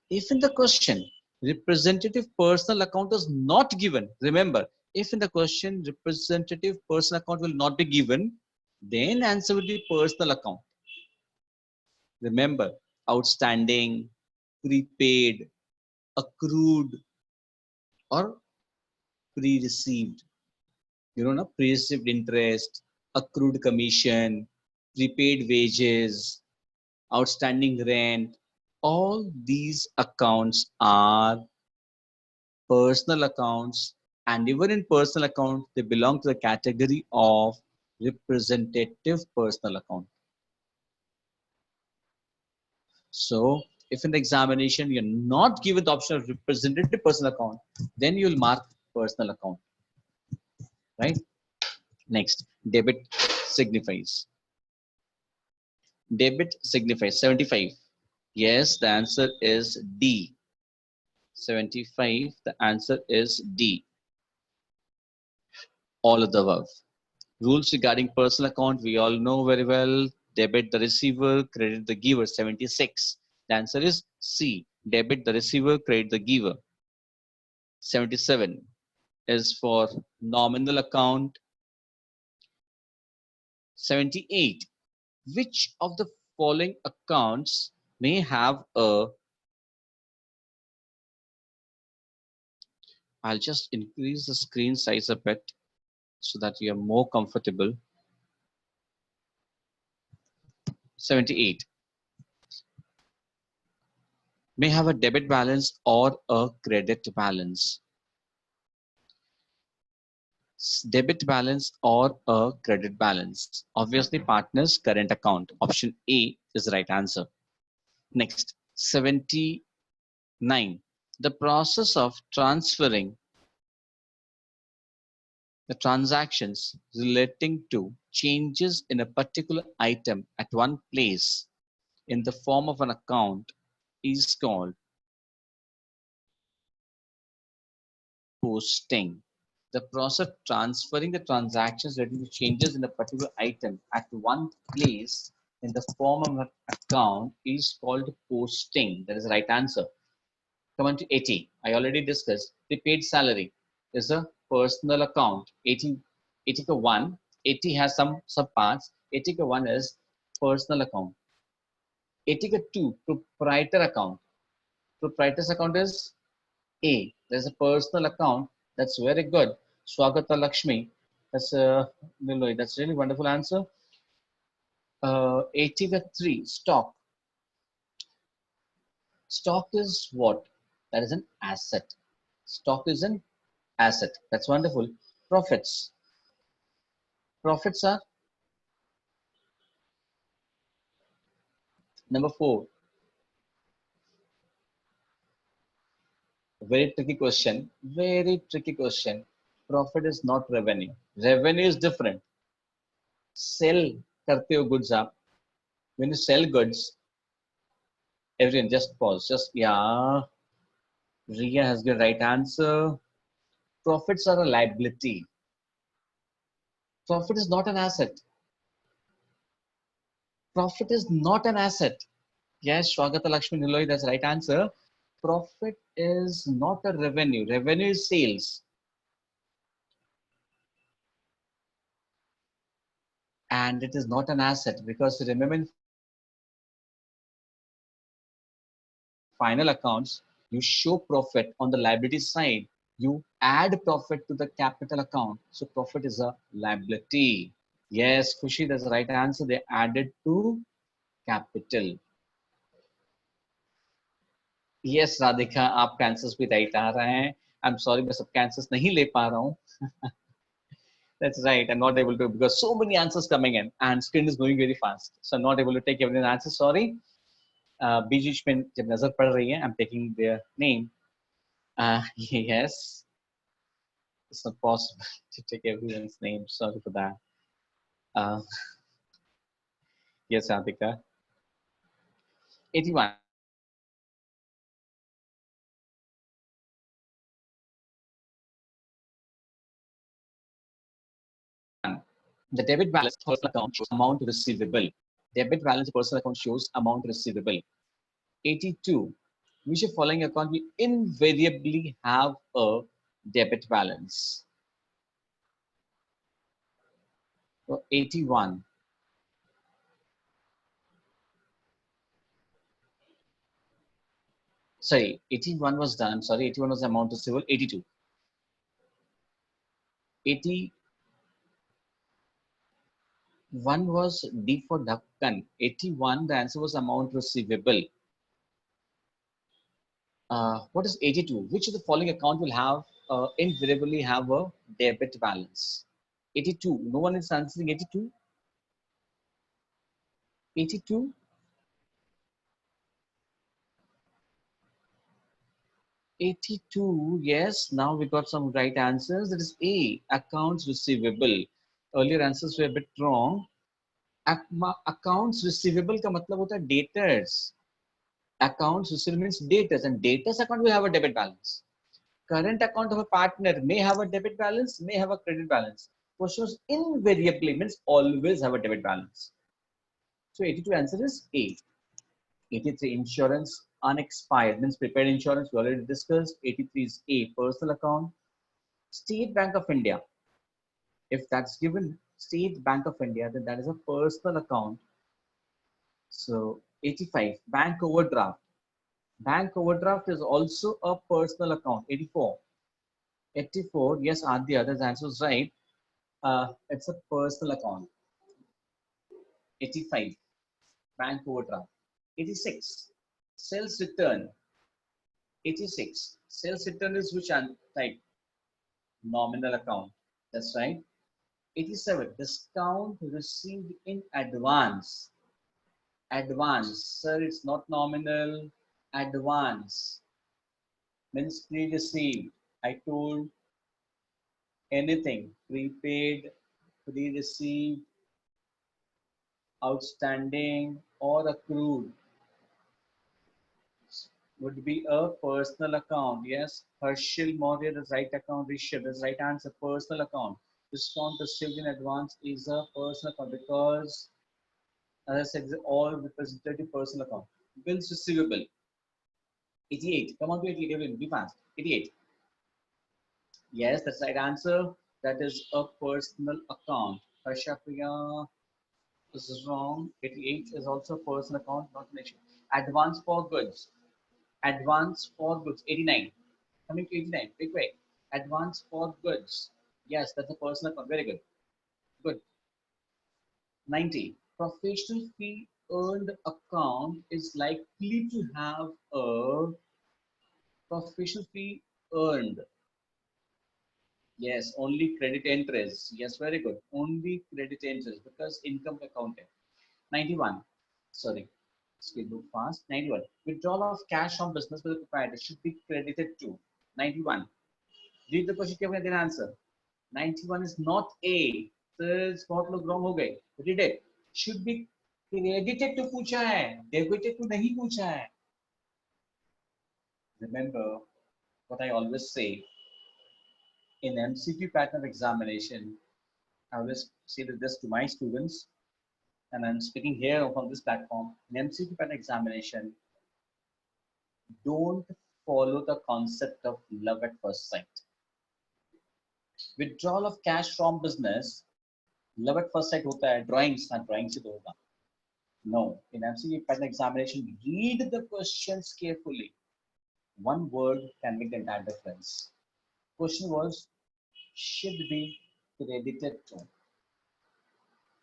If in the question, representative personal account is not given, remember, if in the question, representative personal account will not be given, then answer will be personal account. Remember, outstanding, prepaid, accrued, or pre-received. Pre-received interest, accrued commission, prepaid wages, outstanding rent. All these accounts are personal accounts, and even in personal account, they belong to the category of representative personal account. So if in the examination you're not given the option of representative personal account, then you'll mark personal account, right? Next, debit signifies. Debit signifies 75. Yes, the answer is D. 75, the answer is D. All of the above. Rules regarding personal account, we all know very well. Debit the receiver, credit the giver. 76. The answer is C. Debit the receiver, credit the giver. 77 is for nominal account. 78. Which of the following accounts may have a... I'll just increase the screen size a bit so that you are more comfortable. 78. May have a debit balance or a credit balance. Debit balance or a credit balance. Obviously, partner's current account. Option A is the right answer. Next, 79. The process of transferring the transactions relating to changes in a particular item at one place in the form of an account is called posting. The process of transferring the transactions relating to changes in a particular item at one place in the form of an account is called posting. That is the right answer. Come on to 80. I already discussed. Prepaid salary is a personal account. 80 ka 1. 80 has some subparts. 80 ka 1 is personal account. Etiquette 2, proprietor account. Proprietor's account is A. There's a personal account. That's very good. Swagata Lakshmi. That's Niloy. That's really wonderful answer. Etiquette 3, stock. Stock is what? That is an asset. Stock is an asset. That's wonderful. Profits. Profits are number 4. Very tricky question. Very tricky question. Profit is not revenue. Revenue is different. Sell karte ho goods up. When you sell goods, everyone just pause. Just yeah. Ria has the right answer. Profits are a liability. Profit is not an asset. Profit is not an asset. Yes, Swagata Lakshmi Niloy, that's the right answer. Profit is not a revenue. Revenue is sales. And it is not an asset because remember in final accounts, you show profit on the liability side. You add profit to the capital account. So profit is a liability. Yes, Khushi, that's the right answer. They added to capital. Yes, Radhika, आपका answers भी right आ रहे हैं. I'm sorry, मैं सबके answers नहीं ले पा रहा हूँ. That's right. I'm not able to because so many answers coming in and screen is going very fast. So I'm not able to take everyone's answer. Sorry. बीच बीच में जब नजर पड़ रही है, I'm taking their name. Yes, it's not possible to take everyone's name. Sorry for that. Uh, yes, Radhika. 81. The debit balance personal account shows amount receivable. Debit balance personal account shows amount receivable. 82. Which of following account will invariably have a debit balance? So 81. Sorry, 81 was done. Sorry, 81 was the amount receivable. 82. 81 was D for Dhakkan. 81, the answer was amount receivable. What is 82? Which of the following account will have invariably have a debit balance? 82. No one is answering 82. 82. 82. Yes, now we got some right answers. That is A. Accounts receivable. Earlier answers were a bit wrong. Accounts receivable का मतलब होता है debtors. Accounts receivable means debtors, and debtors account will have a debit balance. Current account of a partner may have a debit balance, may have a credit balance. Questions invariably means always have a debit balance. So 82 answer is A. 83 insurance unexpired means prepaid insurance we already discussed. 83 is A, personal account. State Bank of India, if that's given State Bank of India, then that is a personal account. So 85 bank overdraft. Bank overdraft is also a personal account. 84. 84, yes, the other answer is right. It's a personal account. 85 bank overdraft. 86 sales return. 86 sales return is which type? Nominal account. That's right. 87 discount received in advance. Advance, sir, it's not nominal. Advance means pre-received. I told anything prepaid, pre-received, outstanding, or accrued would be a personal account. Yes, Harshil Maurya, the right account. Rishabh, the right answer. Personal account. Discount received in advance is a personal account because, as I said, all representative personal account. Bills receivable. 88. Come on to 88. Be fast. 88. Yes, that's the right answer. That is a personal account. Harsha Priya. This is wrong. 88 is also personal account, not an issue. Advance for goods. Advance for goods. 89. Coming to 89. Big way. Advance for goods. Yes, that's a personal account. Very good. Good. 90. Professional fee earned account is likely to have a professional fee earned. Yes, only credit entries. Yes, very good. Only credit entries because income accounting. 91. Sorry, skip book fast. 91. Withdrawal of cash from business with the proprietor should be credited to. 91. Read the question carefully and then answer. 91 is not A. Sir, बहुत लोग wrong हो गए. Read it. Should be credited to पूछा है. Debited to नहीं पूछा है. Remember what I always say in MCQ pattern of examination. I always say this to my students, and I'm speaking here on this platform. In MCQ pattern examination, don't follow the concept of love at first sight. Withdrawal of cash from business, love at first sight होता है, drawings ना drawing से तो होगा. No, in MCQ pattern examination, read the questions carefully. One word can make the entire difference. Question was, should be credited to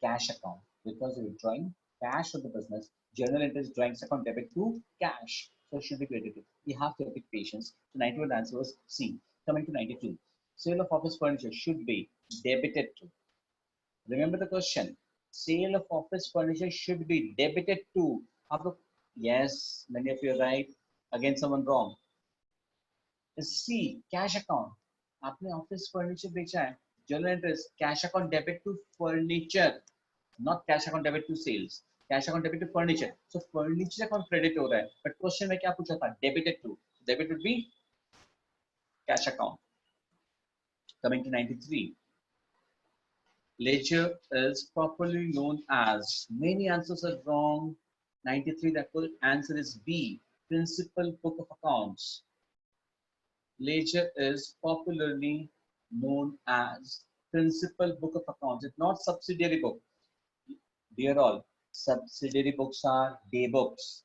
cash account because you're withdrawing cash from the business. Journal entries drawings account debit to cash. So it should be credited. We have to have patience. So 91 answer was C. Coming to 92. Sale of office furniture should be debited to. Remember the question. Sale of office furniture should be debited to. Yes, many of you are right. Again, someone wrong. C. Cash account. आपने office furniture बेचा है. Journal entries cash account debit to furniture. Not cash account debit to sales. Cash account debit to furniture. So furniture account credit हो रहा है. But question में क्या पूछा था? Debited to. Debit would be cash account. Coming to 93. Ledger is popularly known as. Many answers are wrong. 93. The full answer is B. Principal book of accounts. Ledger is popularly known as principal book of accounts. It's not subsidiary book. Dear all, subsidiary books are day books.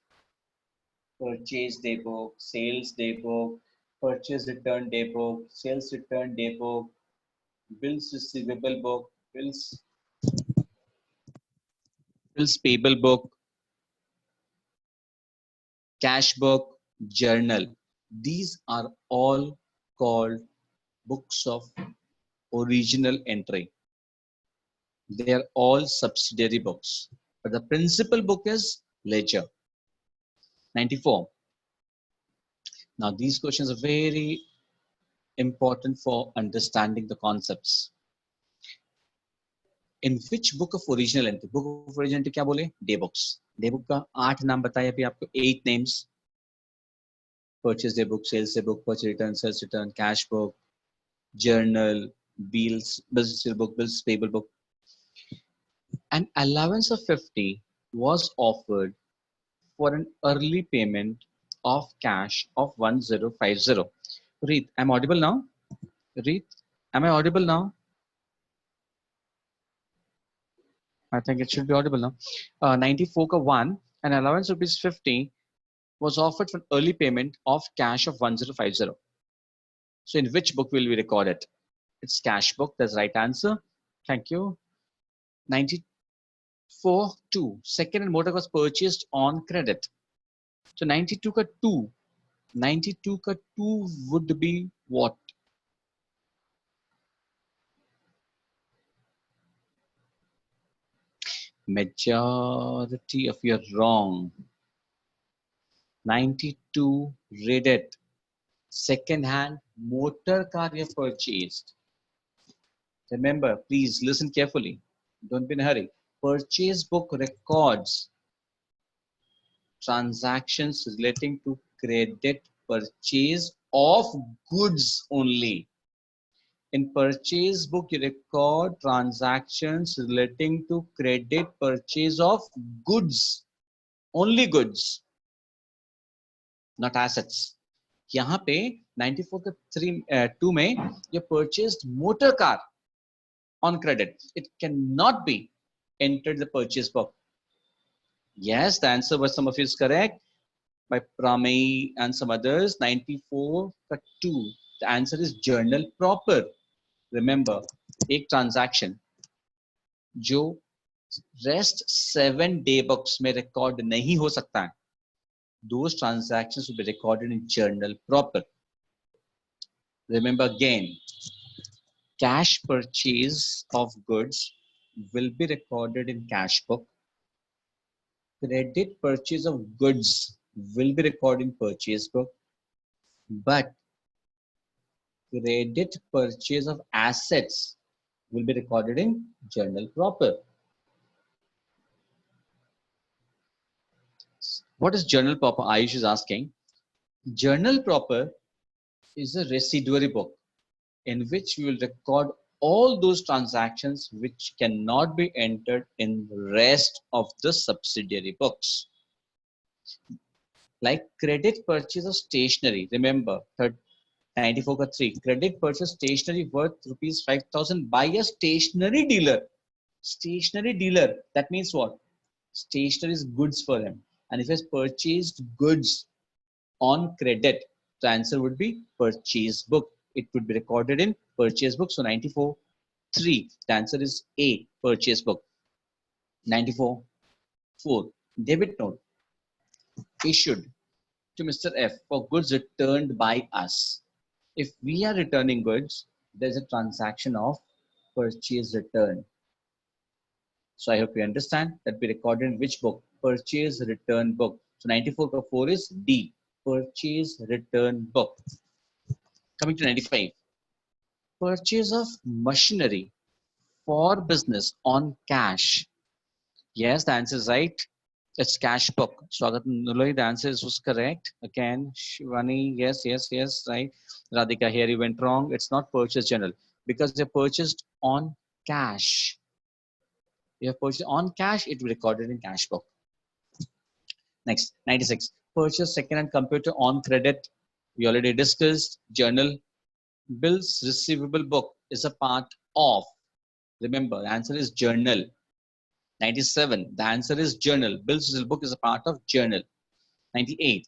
Purchase day book, sales day book, purchase return day book, sales return day book, bills receivable book, bills payable book, cash book, journal. These are all called books of original entry. They are all subsidiary books, but the principal book is ledger. 94. Now these questions are very important for understanding the concepts. In which book of original entry? Book of original entry क्या बोले? Day books. Day book का 8 नाम बताया अभी आपको. 8 names. Purchase day book, sales day book, purchase return, sales return, cash book, journal, bills, business book, bills payable book. An allowance of 50 was offered for an early payment of cash of 1050. Read, I'm audible now? Read, am I audible now? I think it should be audible now. 94 ka 1, an allowance rupees 50 was offered for early payment of cash of 1050. So in which book will we record it? It's cash book. That's the right answer. Thank you. 94 2. Second hand motor was purchased on credit. So 92 ka 2. 92 ka 2 would be what? Majority of you are wrong. 92, read it. Second hand motor car you have purchased. Remember, please listen carefully. Don't be in a hurry. Purchase book records transactions relating to credit purchase of goods only. In purchase book, you record transactions relating to credit purchase of goods. Only goods, not assets. यहाँ पे 94 के 2 में you purchased motor car on credit. It cannot be entered the purchase book? Yes, the answer was some of you is correct. By Pramay and some others, 94 for 2. The answer is journal proper. Remember, एक transaction जो rest 7 day books में record नहीं हो सकता है, those transactions will be recorded in journal proper. Remember again, cash purchase of goods will be recorded in cash book. Credit purchase of goods will be recorded in purchase book, but credit purchase of assets will be recorded in journal proper. What is journal proper? Ayush is asking. Journal proper is a residuary book in which we will record all those transactions which cannot be entered in the rest of the subsidiary books. Like credit purchase of stationery. Remember, 94 ka 3. Credit purchase stationery worth rupees 5,000 by a stationery dealer. Stationery dealer. That means what? Stationery is goods for him. And if he has purchased goods on credit, the answer would be purchase book. It would be recorded in purchase book. So 94 3. The answer is A, purchase book. 94 4. Debit note issued to Mr. F for goods returned by us. If we are returning goods, there's a transaction of purchase return. So I hope you understand that we recorded in which book? Purchase return book. So 94/4 is D, purchase return book. Coming to 95. Purchase of machinery for business on cash. Yes, the answer is right. It's cash book. Swagat Nuloi, the answer was correct. Again, Shivani, yes, right. Radhika, here you went wrong. It's not purchase journal because they purchased on cash. You have purchased on cash, it will be recorded in cash book. Next, 96. Purchase second-hand computer on credit. We already discussed. Journal. Bills receivable book is a part of. Remember, the answer is journal. 97. The answer is journal. Bills receivable book is a part of journal. 98.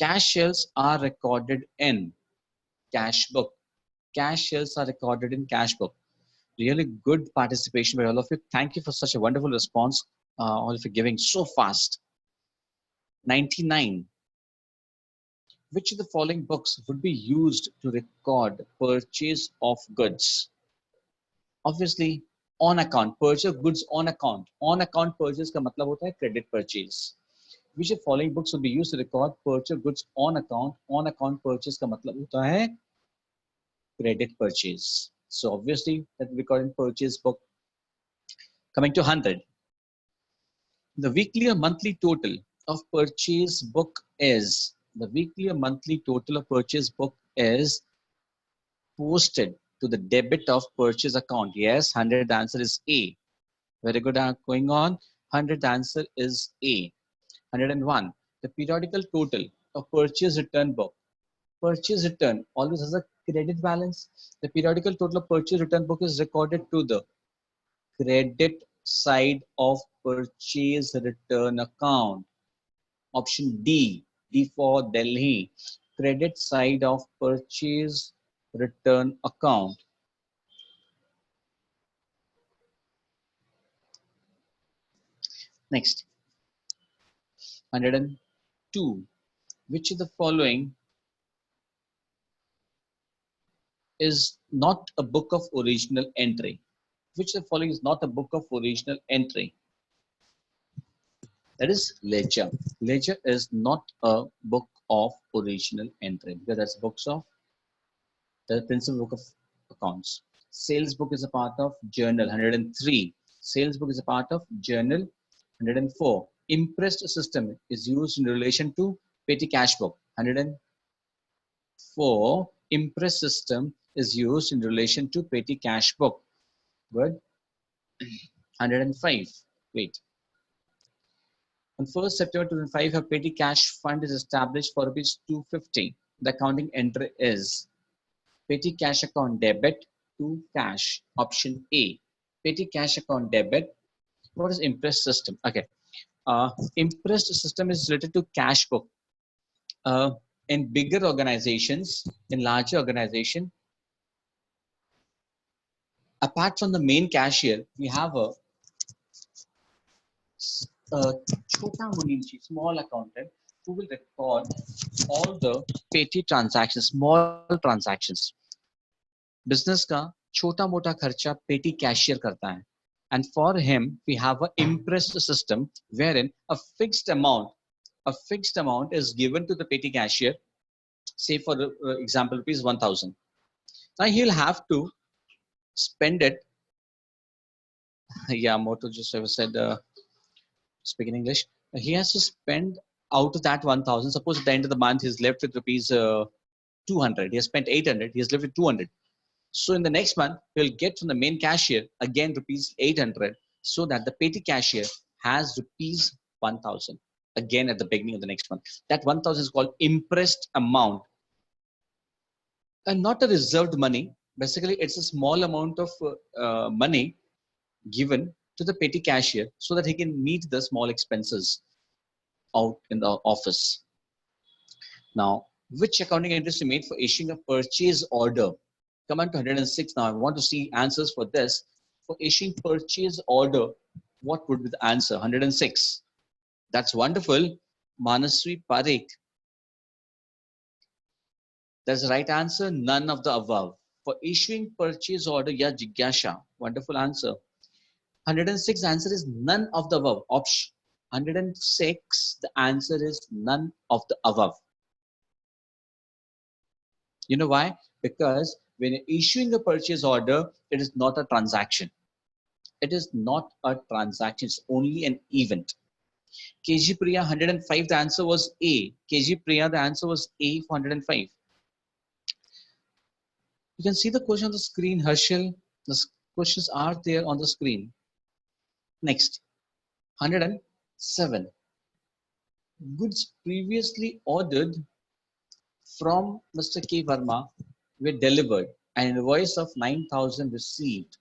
Cash shells are recorded in cash book. Cash shells are recorded in cash book. Really good participation by all of you. Thank you for such a wonderful response. All of you giving so fast. 99. Which of the following books would be used to record purchase of goods? Obviously, on account, purchase goods on account. On account purchase का मतलब होता है credit purchase. Which of the following books would be used to record purchase goods on account? On account purchase का मतलब होता है credit purchase. So obviously, that we record in purchase book. Coming to 100. The weekly or monthly total of purchase book is, the weekly or monthly total of purchase book is posted to the debit of purchase account. Yes, 100, the answer is A. Very good going on. 100, the answer is A. 101. The periodical total of purchase return book. Purchase return always has a credit balance. The periodical total of purchase return book is recorded to the credit side of purchase return account. Option D, D for Delhi, credit side of purchase return account. Next, 102. Which of the following is not a book of original entry? Which of the following is not a book of original entry? That is ledger. Ledger is not a book of original entry because that's books of the principal book of accounts. Sales book is a part of journal. 103. Sales book is a part of journal. 104. Impressed system is used in relation to petty cash book. 104. Impress system is used in relation to petty cash book. Good. 105. Wait. On 1st September 2005, a petty cash fund is established for rupees 250. The accounting entry is petty cash account debit to cash. Option A. Petty cash account debit What is impressed system? Okay. Impressed system is related to cash book. Uh, in bigger organizations, in larger organization, apart from the main cashier, we have chota munimchi, small accountant, who will record all the petty transactions, small transactions. Business का छोटा मोटा खर्चा petty cashier करता है. And for him, we have an impressed system wherein a fixed amount is given to the petty cashier, say for example, rupees 1000. Now he'll have to spend it. Yeah, Moto just said, speaking English. He has to spend out of that 1000. Suppose at the end of the month he's left with rupees 200. He has spent 800. He has left with 200. So in the next month, he'll get from the main cashier again rupees 800, so that the petty cashier has rupees 1000 again at the beginning of the next month. That 1000 is called impressed amount, and not a reserved money. Basically, it's a small amount of money given to the petty cashier so that he can meet the small expenses out in the office. Now, which accounting entry is made for issuing a purchase order? Come on to 106 now. I want to see answers for this. For issuing purchase order, what would be the answer? 106. That's wonderful. Manaswi Parekh. That's the right answer. None of the above. For issuing purchase order, yeah, Jigyasha. Wonderful answer. 106 answer is none of the above. Option 106, the answer is none of the above. You know why? Because when you're issuing a purchase order, it is not a transaction. It is not a transaction, it's only an event. KG Priya 105, the answer was A. KG Priya, the answer was A for 105. You can see the question on the screen, Harshil. The questions are there on the screen. Next, 107. Goods previously ordered from Mr. K. Verma were delivered. An invoice of 9,000 received.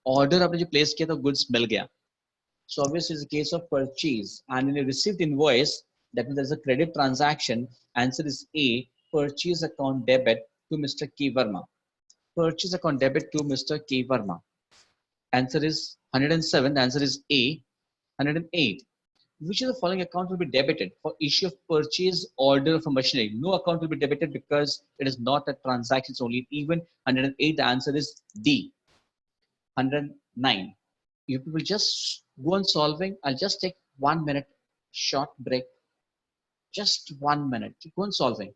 Order आपने जो place किया था goods मिल गया. So obviously it's a case of purchase, and in a received invoice, that means there's a credit transaction. Answer is A. Purchase account debit to Mr. K. Verma. Purchase account debit to Mr. K. Verma. Answer is 107. The answer is A. 108. Which of the following account will be debited for issue of purchase order for machinery? No account will be debited because it is not a transaction, it's only an event. 108. The answer is D. 109. You people just go on solving. I'll just take 1 minute short break. Just 1 minute. Go on solving.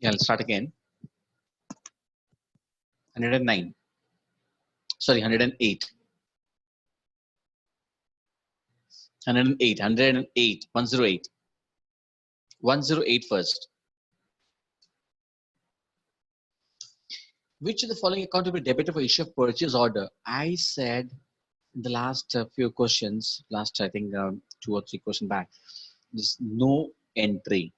Yeah, I'll start again. 109. Sorry, 108. 108. 108. 108. 108 first. Which of the following account will be debited for issue of purchase order? I said in the last few questions, last I think 2 or 3 questions back, there's no entry.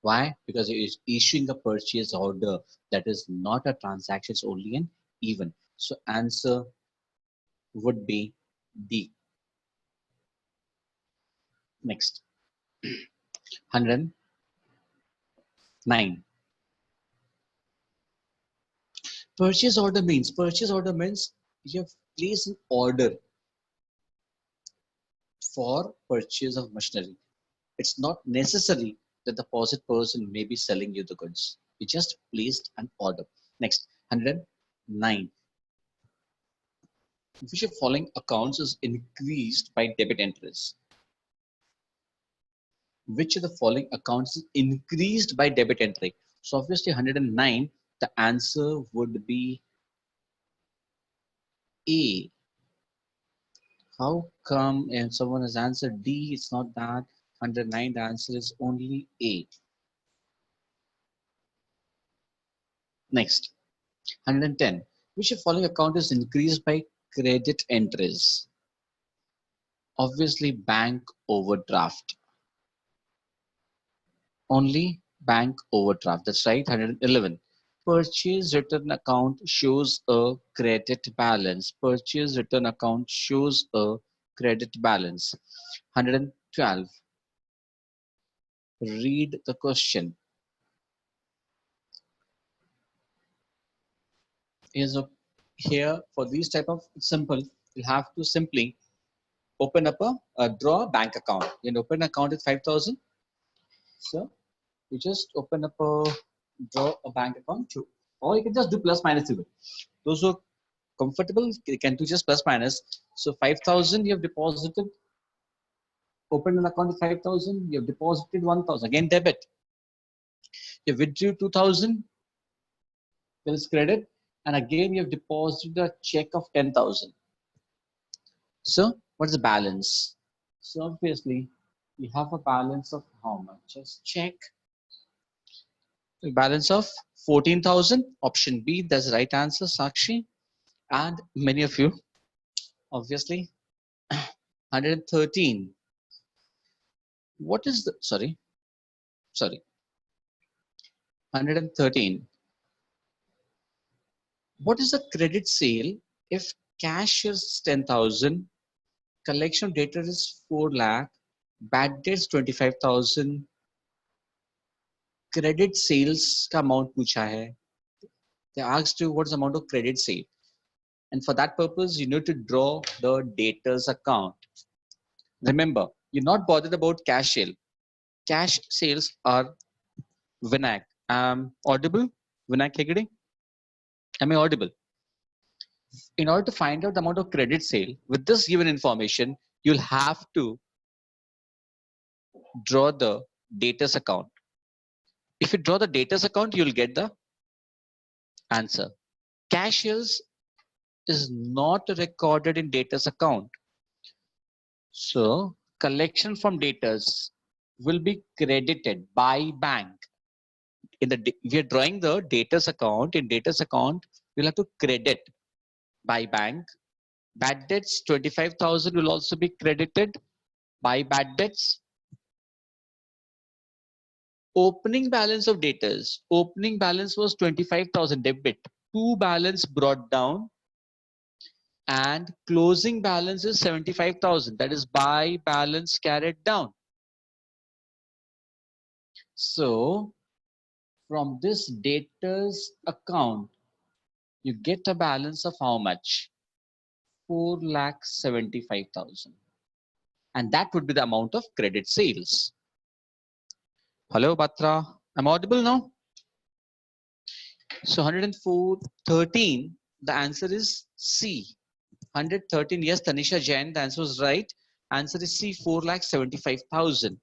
Why? Because it is issuing a purchase order. That is not a transaction, it's only an event. So answer would be D. Next, 109. Purchase order means you have placed an order for purchase of machinery. It's not necessary that the opposite person may be selling you the goods. You just placed an order. Next, 109. Which of following accounts is increased by debit entries? Which of the following accounts is increased by debit entry? So obviously 109, the answer would be A. How come if someone has answered D, it's not that? 109, the answer is only A. Next, 110. Which of following account is increased by credit entries? Obviously, bank overdraft. Only bank overdraft. That's right. 111. Purchase return account shows a credit balance. Purchase return account shows a credit balance. 112. Read the question. Here for these type of, it's simple. You have to simply open up a draw a bank account. You can open an account with 5,000. So you just open up draw a bank account too, or you can just do plus minus even. Those who are comfortable, you can do just plus minus. So 5,000 you have deposited, open an account with 5,000, you have deposited 1,000, again debit. You withdrew 2,000, there is credit, and again you have deposited a check of 10,000. So what's the balance? So obviously you have a balance of how much? Just check. Balance of 14,000. Option B, that's the right answer, Sakshi. And many of you, obviously, 113. What is the, sorry, 113. What is a credit sale if cash is 10,000, collection data is 4 lakh, bad debts 25,000, credit sales का amount पूछा है. They asked you what is the amount of credit sale. And for that purpose, you need to draw the debtors account. Remember, you're not bothered about cash sale. Cash sales are Vinayak. Audible? Vinayak Hegde? Am I audible? In order to find out the amount of credit sale, with this given information, you'll have to draw the debtors account. If you draw the debtors account, you'll get the answer. Cash sales is not recorded in debtors account. So collection from debtors will be credited by bank. We are drawing the debtors account. In debtors account, we'll have to credit by bank. Bad debts 25,000 will also be credited by bad debts. Opening balance of debtors. Opening balance was 25,000 debit. To balance brought down, and closing balance is 75,000. That is by balance carried down. So from this debtors account, you get a balance of how much? 4,75,000. And that would be the amount of credit sales. Hello, Batra. I'm audible now? So 113, the answer is C. 113, yes, Tanisha Jain, the answer was right. Answer is C, 4,75,000.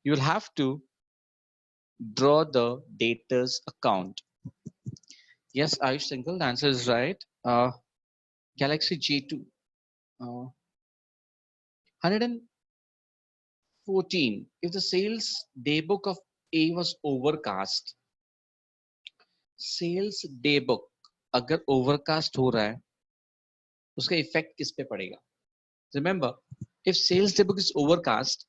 You will have to draw the debtors account. Yes, Ayush Singhal, the answer is right. Galaxy J2. 114, if the sales daybook of A was overcast, sales daybook अगर overcast हो रहा है, उसका effect किस पे पड़ेगा? Remember, if sales daybook is overcast,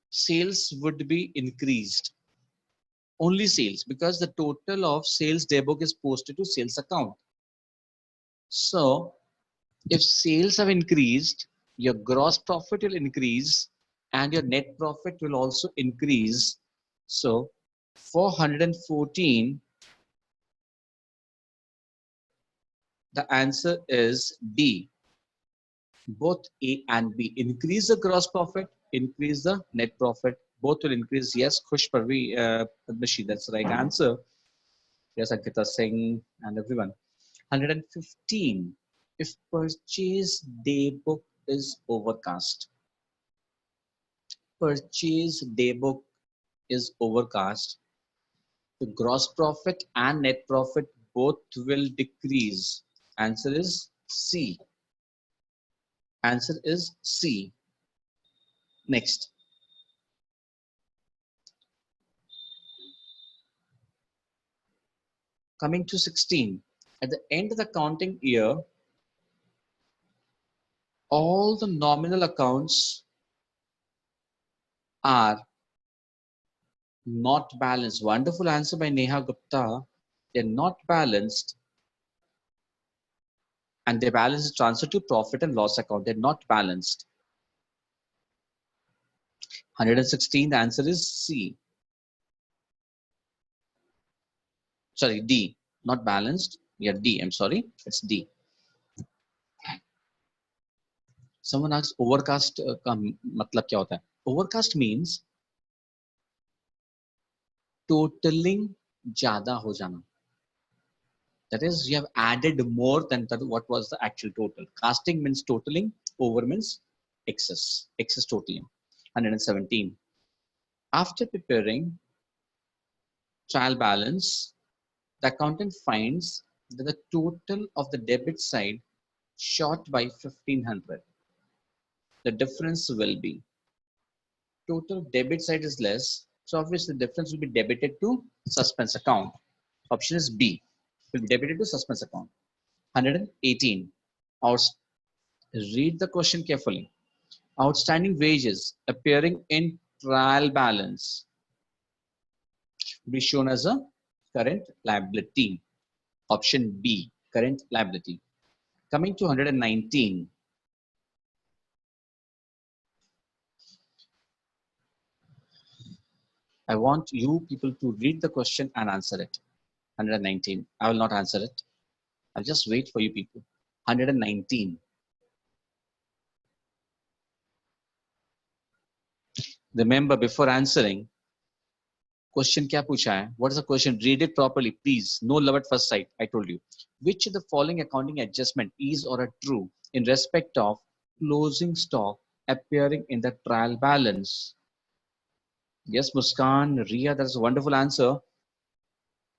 sales would be increased. Only sales, because the total of sales daybook is posted to sales account. So if sales have increased, your gross profit will increase and your net profit will also increase. So 414, the answer is D. Both A and B. Increase the gross profit, increase the net profit. Both will increase. Yes, Khush Parvi, Padmashi, that's the right answer. Yes, Ankita Singh and everyone. 115. If purchase daybook is overcast. Purchase daybook is overcast. The gross profit and net profit both will decrease. Answer is C. Answer is C. Next. Coming to 16. At the end of the accounting year, all the nominal accounts are not balanced. Wonderful answer by Neha Gupta. They're not balanced, and their balance is transferred to profit and loss account. They're not balanced. 116, the answer is C. Sorry, D. Not balanced. Yeah, D. I'm sorry. It's D. Someone asks overcast का मतलब क्या होता है? Overcast means totaling ज़्यादा हो जाना. That is, you have added more than what was the actual total. Casting means totaling, over means excess, excess totaling. 117. After preparing trial balance, the accountant finds that the total of the debit side short by 1500. The difference will be, total debit side is less, so obviously the difference will be debited to suspense account. Option is B, will be debited to suspense account. 118. Read the question carefully. Outstanding wages appearing in trial balance will be shown as a current liability. Option B, current liability. Coming to 119. I want you people to read the question and answer it. 119. I will not answer it. I'll just wait for you people. 119. Remember, before answering, question क्या पूछा है? What is the question? Read it properly, please. No love at first sight. I told you. Which of the following accounting adjustment is or a true in respect of closing stock appearing in the trial balance? Yes, Muskan, Ria, that's a wonderful answer.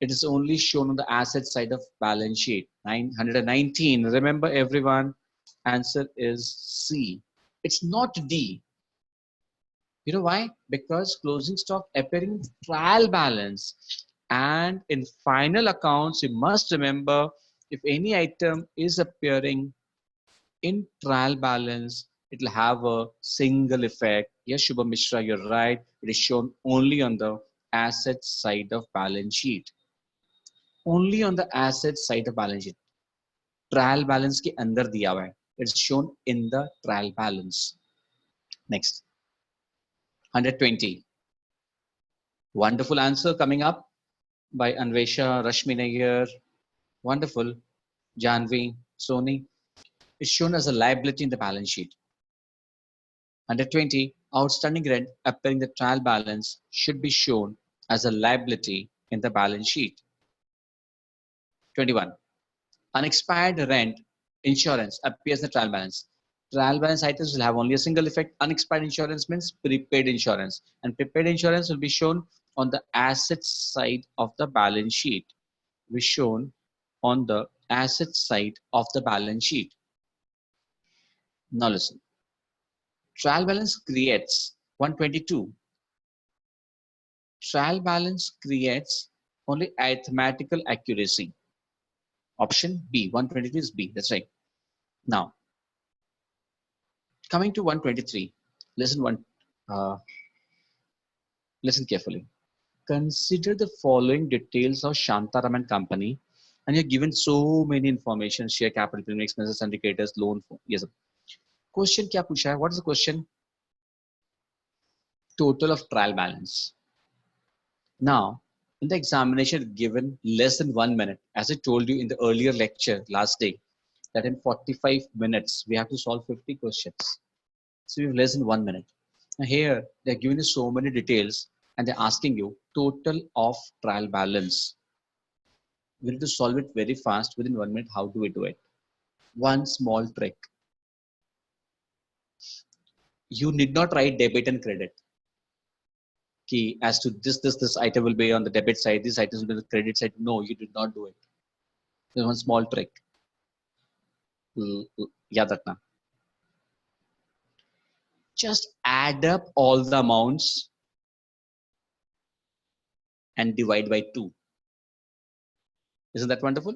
It is only shown on the asset side of balance sheet. 919. Remember, everyone, answer is C. It's not D. You know why? Because closing stock appearing in trial balance, and in final accounts, you must remember, if any item is appearing in trial balance, it will have a single effect. Yes, Shubham Mishra, you're right. It is shown only on the asset side of balance sheet. Only on the asset side of balance sheet. Trial balance के अंदर दिया हुआ है. It's shown in the trial balance. Next. 120. Wonderful answer coming up by Anvesha, Rashmi Nayyar. Wonderful. Janvi, Soni. It's shown as a liability in the balance sheet. 120. Outstanding rent appearing in the trial balance should be shown as a liability in the balance sheet. 21. Unexpired rent insurance appears in the trial balance. Trial balance items will have only a single effect. Unexpired insurance means prepaid insurance, and prepaid insurance will be shown on the asset side of the balance sheet. Be shown on the asset side of the balance sheet. Now listen. Trial balance creates 122. Trial balance creates only arithmetical accuracy. Option B, 122 is B. That's right. Now, coming to 123, listen carefully. Consider the following details of Shantaram and Company, and you're given so many information: share capital, premium expenses, indicators, loan. Yes. Question क्या पूछा है? What is the question? Total of trial balance. Now, in the examination given less than 1 minute, as I told you in the earlier lecture last day, that in 45 minutes we have to solve 50 questions. So we have less than 1 minute. Now here they're giving you so many details and they're asking you total of trial balance. We need to solve it very fast within 1 minute. How do we do it? One small trick. You need not write debit and credit. Key as to this item will be on the debit side, this item will be on the credit side. No, you did not do it. There's one small trick. याद रखना, just add up all the amounts and divide by 2. Isn't that wonderful?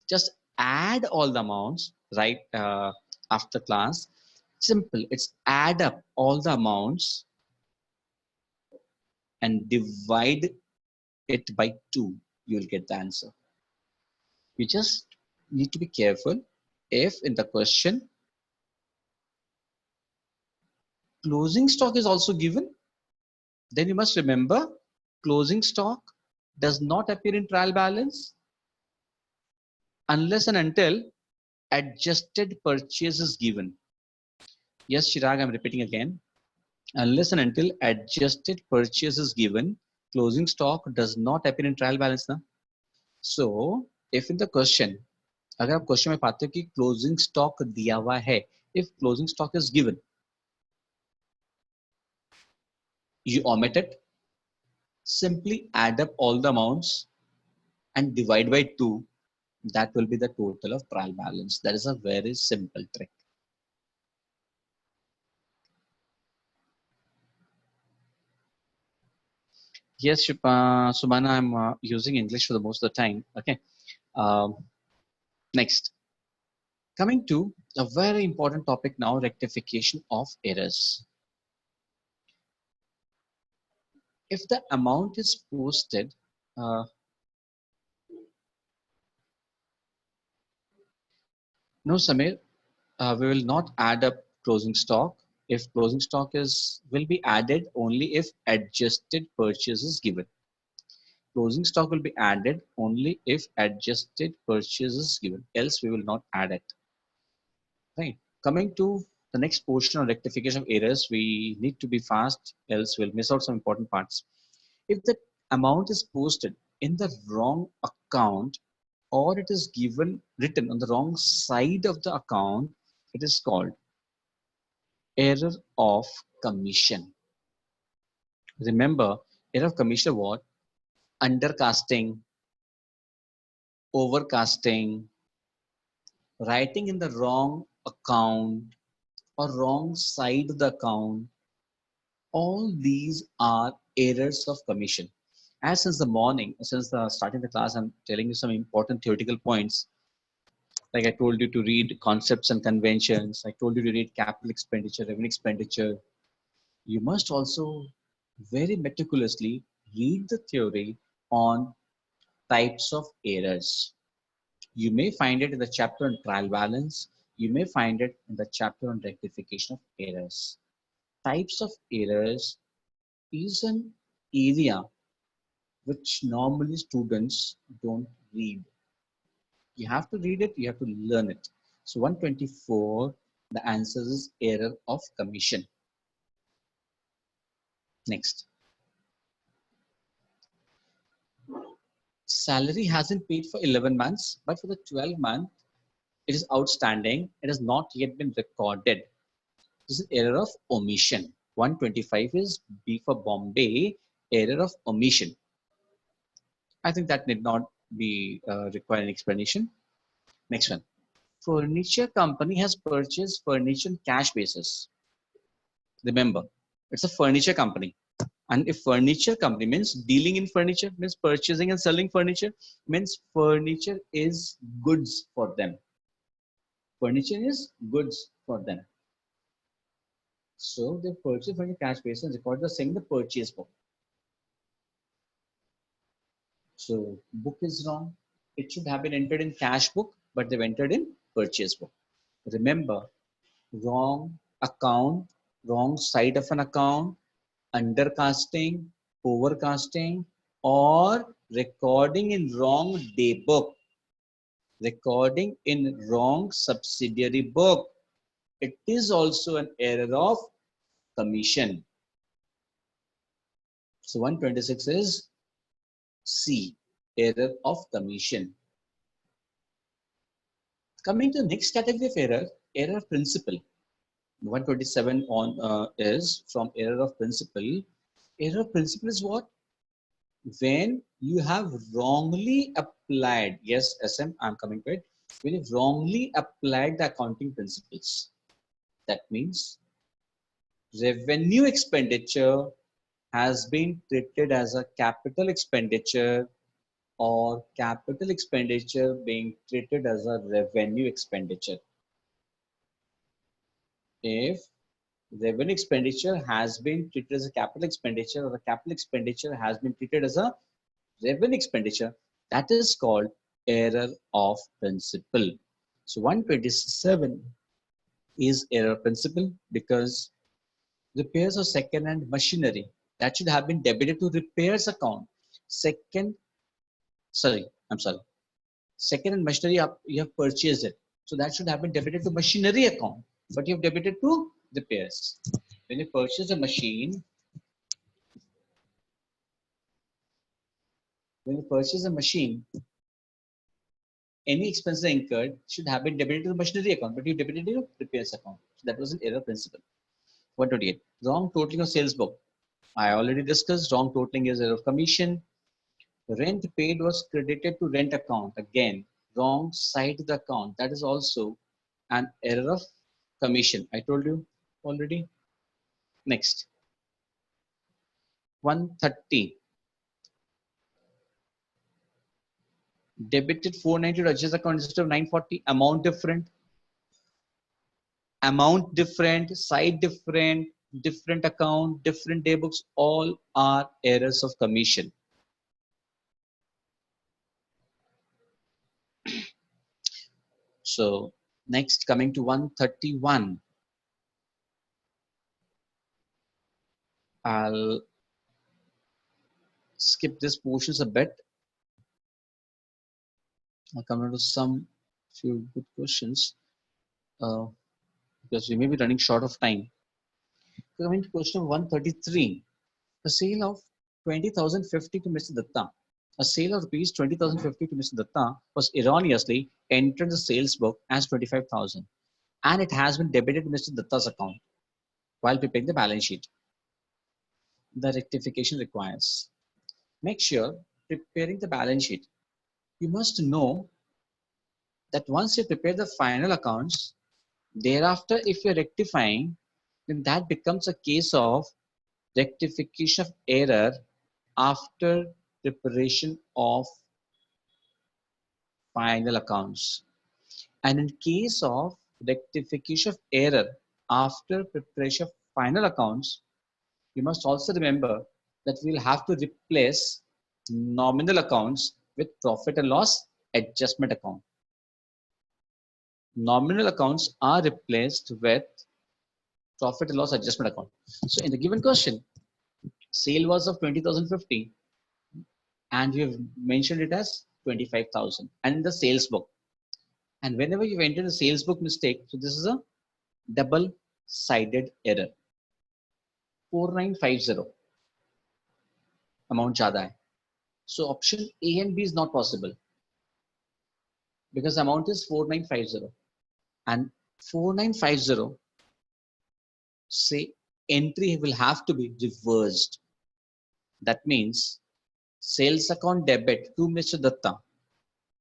Just add all the amounts right after class. Simple. It's add up all the amounts and divide it by 2. You'll get the answer. You just need to be careful. If in the question closing stock is also given, then you must remember closing stock does not appear in trial balance unless and until adjusted purchase is given. Yes, Chirag, I'm repeating again. Unless and until adjusted purchase is given, closing stock does not appear in trial balance ना. So, if in the question, अगर आप question में पाते हो कि closing stock दिया हुआ है, if closing stock is given, you omit it, simply add up all the amounts and divide by 2. That will be the total of trial balance. That is a very simple trick. Yes, Subhana, I'm using English for the most of the time. Okay. Next, coming to a very important topic now, rectification of errors. If the amount is posted, no, Samir, we will not add up closing stock. If closing stock will be added only if adjusted purchase is given. Closing stock will be added only if adjusted purchase is given. Else we will not add it. Right. Coming to the next portion on rectification of errors, we need to be fast, else we'll miss out some important parts. If the amount is posted in the wrong account or it is written on the wrong side of the account, it is called error of commission. Remember, error of commission what? Undercasting, overcasting, writing in the wrong account or wrong side of the account. All these are errors of commission. As since the morning, since the starting the class, I'm telling you some important theoretical points. Like I told you to read concepts and conventions. I told you to read capital expenditure, revenue expenditure. You must also very meticulously read the theory on types of errors. You may find it in the chapter on trial balance. You may find it in the chapter on rectification of errors. Types of errors is an area which normally students don't read. You have to read it, you have to learn it. So 124, the answer is error of commission. Next. Salary hasn't paid for 11 months, but for the 12th month, it is outstanding. It has not yet been recorded. This is error of omission. 125 is B for Bombay, error of omission. I think that need not be require an explanation. Next one. Furniture company has purchased furniture on cash basis. Remember, it's a furniture company. And if furniture company means dealing in furniture, means purchasing and selling furniture, means furniture is goods for them. Furniture is goods for them. So they purchase from the cash basis and record the same the purchase book. So book is wrong. It should have been entered in cash book, but they've entered in purchase book. Remember, wrong account, wrong side of an account, undercasting, overcasting, or recording in wrong day book, recording in wrong subsidiary book. It is also an error of commission. So 126 is C, error of commission. Coming to the next category of error, error of principle. 127 on is from error of principle. Error of principle is what? When you have wrongly applied, yes, SM, I'm coming to it. when you wrongly applied the accounting principles. That means revenue expenditure has been treated as a capital expenditure or capital expenditure being treated as a revenue expenditure. If revenue expenditure has been treated as a capital expenditure or the capital expenditure has been treated as a revenue expenditure, that is called error of principle. So 127 is error principle because repairs of second-hand machinery that should have been debited to repairs account. Second, sorry, I'm sorry. Second-hand machinery you have purchased it, so that should have been debited to machinery account, but you have debited to repairs. When you purchase a machine, when you purchase a machine, any expenses incurred should have been debited to the machinery account, but you debited to repairs account. So that was an error principle. 128. Wrong totaling of sales book. I already discussed wrong totaling is error of commission. Rent paid was credited to rent account. Again, wrong side to the account. That is also an error of commission. I told you already. Next. 130. Debited 490 to adjust account instead of 940. Amount different. Amount different, side different, different account, different day books, all are errors of commission. So next, coming to 131, I'll skip this portions a bit. I'll come into some few good questions because we may be running short of time. Coming to question 133, a sale of 20,050 to Mr. Datta. A sale of rupees 20,050 to Mr. Datta was erroneously entered in the sales book as 25,000, and it has been debited to Mr. Datta's account while preparing the balance sheet. The rectification requires. Make sure preparing the balance sheet, you must know that once you prepare the final accounts, thereafter if you're rectifying, then that becomes a case of rectification of error after preparation of final accounts. And in case of rectification of error after preparation of final accounts, you must also remember that we'll have to replace nominal accounts with profit and loss adjustment account. Nominal accounts are replaced with profit and loss adjustment account. So in the given question, sale was of 20,050 and we have mentioned it as 25,000 and in the sales book. And whenever you enter the sales book mistake, so this is a double-sided error. 4950 amount ज़्यादा है. So option A and B is not possible because amount is 4950 and 4950 say entry will have to be reversed. That means sales account debit to Mr. Datta,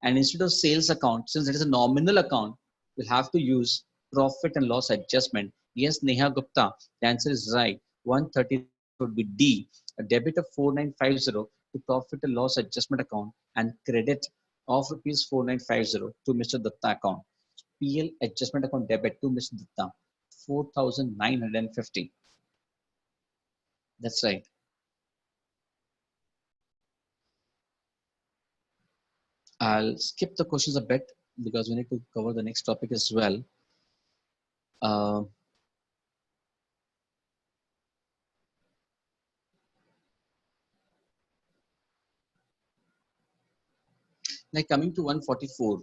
and instead of sales account, since it is a nominal account, we'll have to use profit and loss adjustment. Yes, Neha Gupta, the answer is right. 130 would be D, a debit of 4950 to profit and loss adjustment account and credit of rupees 4950 to Mr. Datta account. PL adjustment account debit to Mr. Datta, 4,950. That's right. I'll skip the questions a bit because we need to cover the next topic as well. Like coming to 144,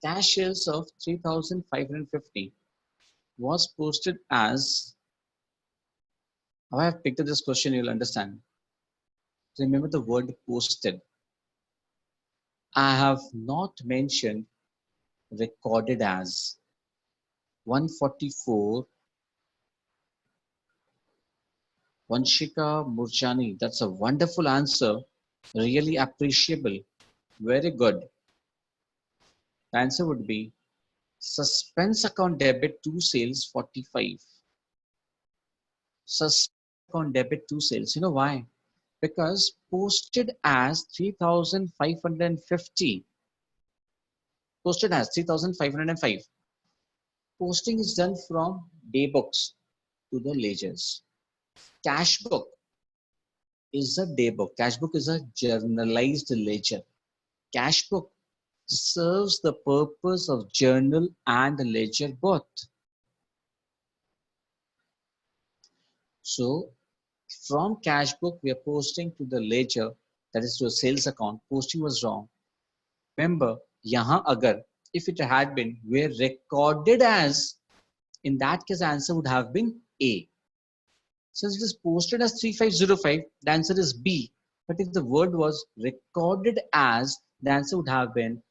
cash sales of 3,550 was posted as, how I have picked up this question, you'll understand. Remember the word posted. I have not mentioned recorded as. 144, Vanshika Murchani, that's a wonderful answer, really appreciable, very good. The answer would be suspense account debit to sales 45. Suspense account debit to sales. You know why? Because posted as 3,550. Posted as 3,505. Posting is done from day books to the ledgers. Cash book is a day book. Cash book is a journalized ledger. Cash book serves the purpose of journal and ledger both. So from cash book, we are posting to the ledger, that is to a sales account. Posting was wrong. Remember, yahan agar, if it had been, were recorded as, in that case, the answer would have been A. Since it is posted as 3505, the answer is B. But if the word was recorded as, the answer would have been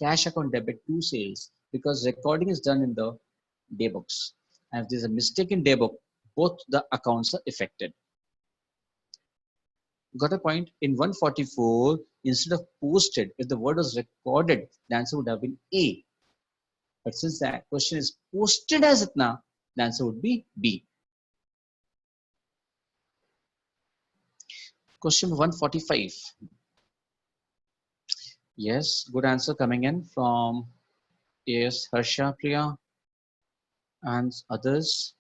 cash account debit to sales, because recording is done in the day books. And if there's a mistake in day book, both the accounts are affected. Got a point? In 144, instead of posted, if the word was recorded, the answer would have been A. But since the question is posted as itna, the answer would be B. Question 145. Yes, good answer coming in from yes, Harsha Priya and others.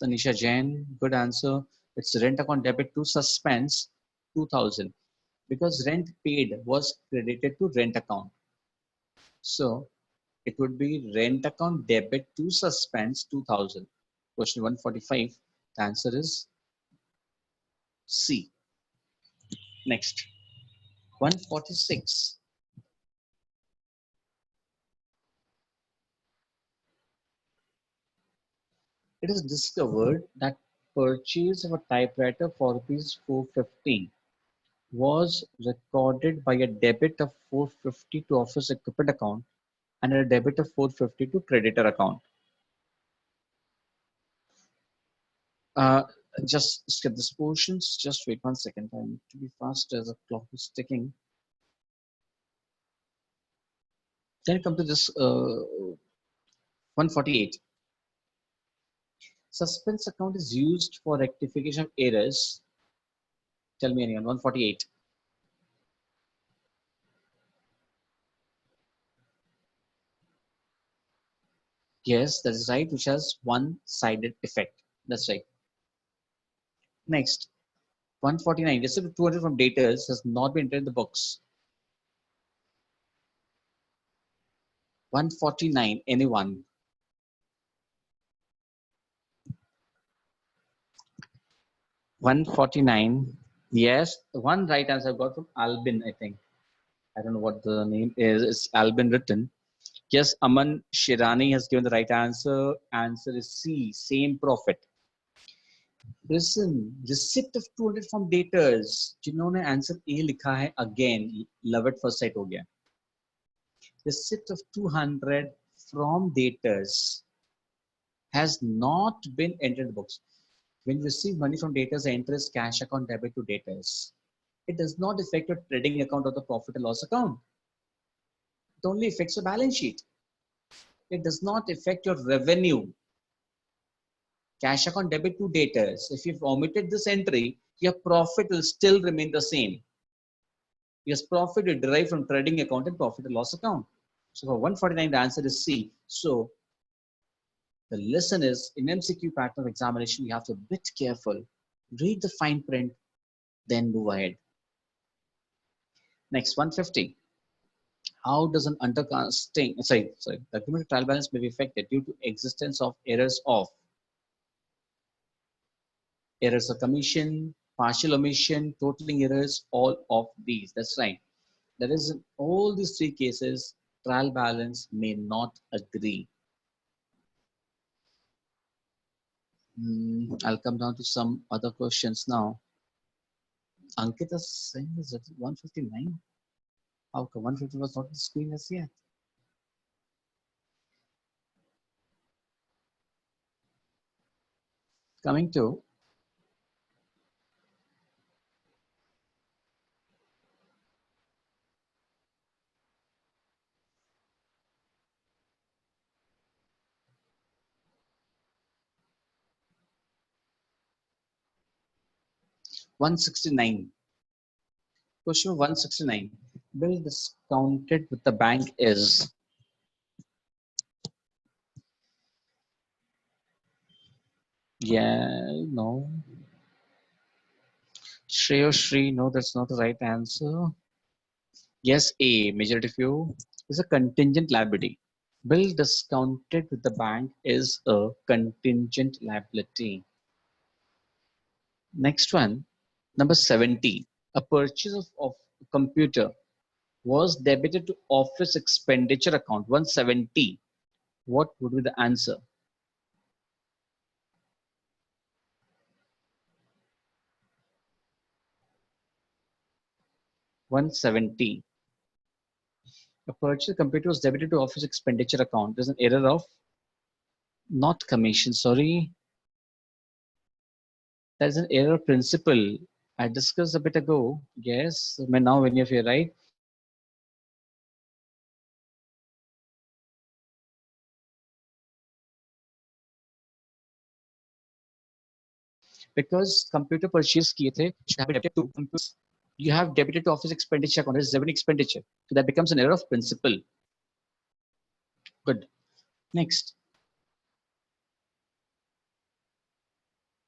Tanisha Jain, good answer. It's rent account debit to suspense 2000, because rent paid was credited to rent account. So it would be rent account debit to suspense 2000. Question 145. The answer is C. Next, 146. It is discovered that purchase of a typewriter for rupees 415 was recorded by a debit of 450 to office equipment account and a debit of 450 to creditor account. Uh, just skip this portions. Just wait 1 second. I need to be fast as the clock is ticking. Then come to this 148. Suspense account is used for rectification of errors. Tell me anyone. 148. Yes, that is right, which has one-sided effect. That's right. Next, 149. Receipt of 200 from daters has not been entered in the books. 149. Anyone? 149. Yes, one right answer I got from Albin, I think. I don't know what the name is. It's Albin written. Yes, Aman Shirani has given the right answer. Answer is C, same profit. Listen, receipt of 200 from daters. जिन्होंने answer A लिखा है again, love at first sight हो गया. Receipt of 200 from daters has not been entered in the books. When you receive money from daters, enter as cash account debit to daters. It does not affect your trading account or the profit and loss account. It only affects your balance sheet. It does not affect your revenue. Cash account debit to daters. If you've omitted this entry, your profit will still remain the same. Yes, profit is derived from trading account and profit and loss account. So for 149, the answer is C. So the lesson is, in MCQ pattern of examination, you have to be a bit careful, read the fine print, then move ahead. Next, 150. How does an undercasting, the accumulated trial balance may be affected due to existence of errors of commission, partial omission, totaling errors, all of these. That's right. There is in all these three cases, trial balance may not agree. I'll come down to some other questions now. Ankita Singh is at 159. How come 150 was not on the screen as yet? Coming to 169. Question 169. Bill discounted with the bank is. Yeah, no. Shreya Shri, no, that's not the right answer. Yes, A, majority of you, is a contingent liability. Bill discounted with the bank is a contingent liability. Next one, number 70. A purchase of a computer was debited to office expenditure account 170. What would be the answer? $170. A purchase computer was debited to office expenditure account. There's an error of not commission, sorry. There's an error principle. I discussed a bit ago. Yes, now when you're right. Because computer purchase kiye the, you have debited to office expenditure account as revenue expenditure. So that becomes an error of principle. Good. Next.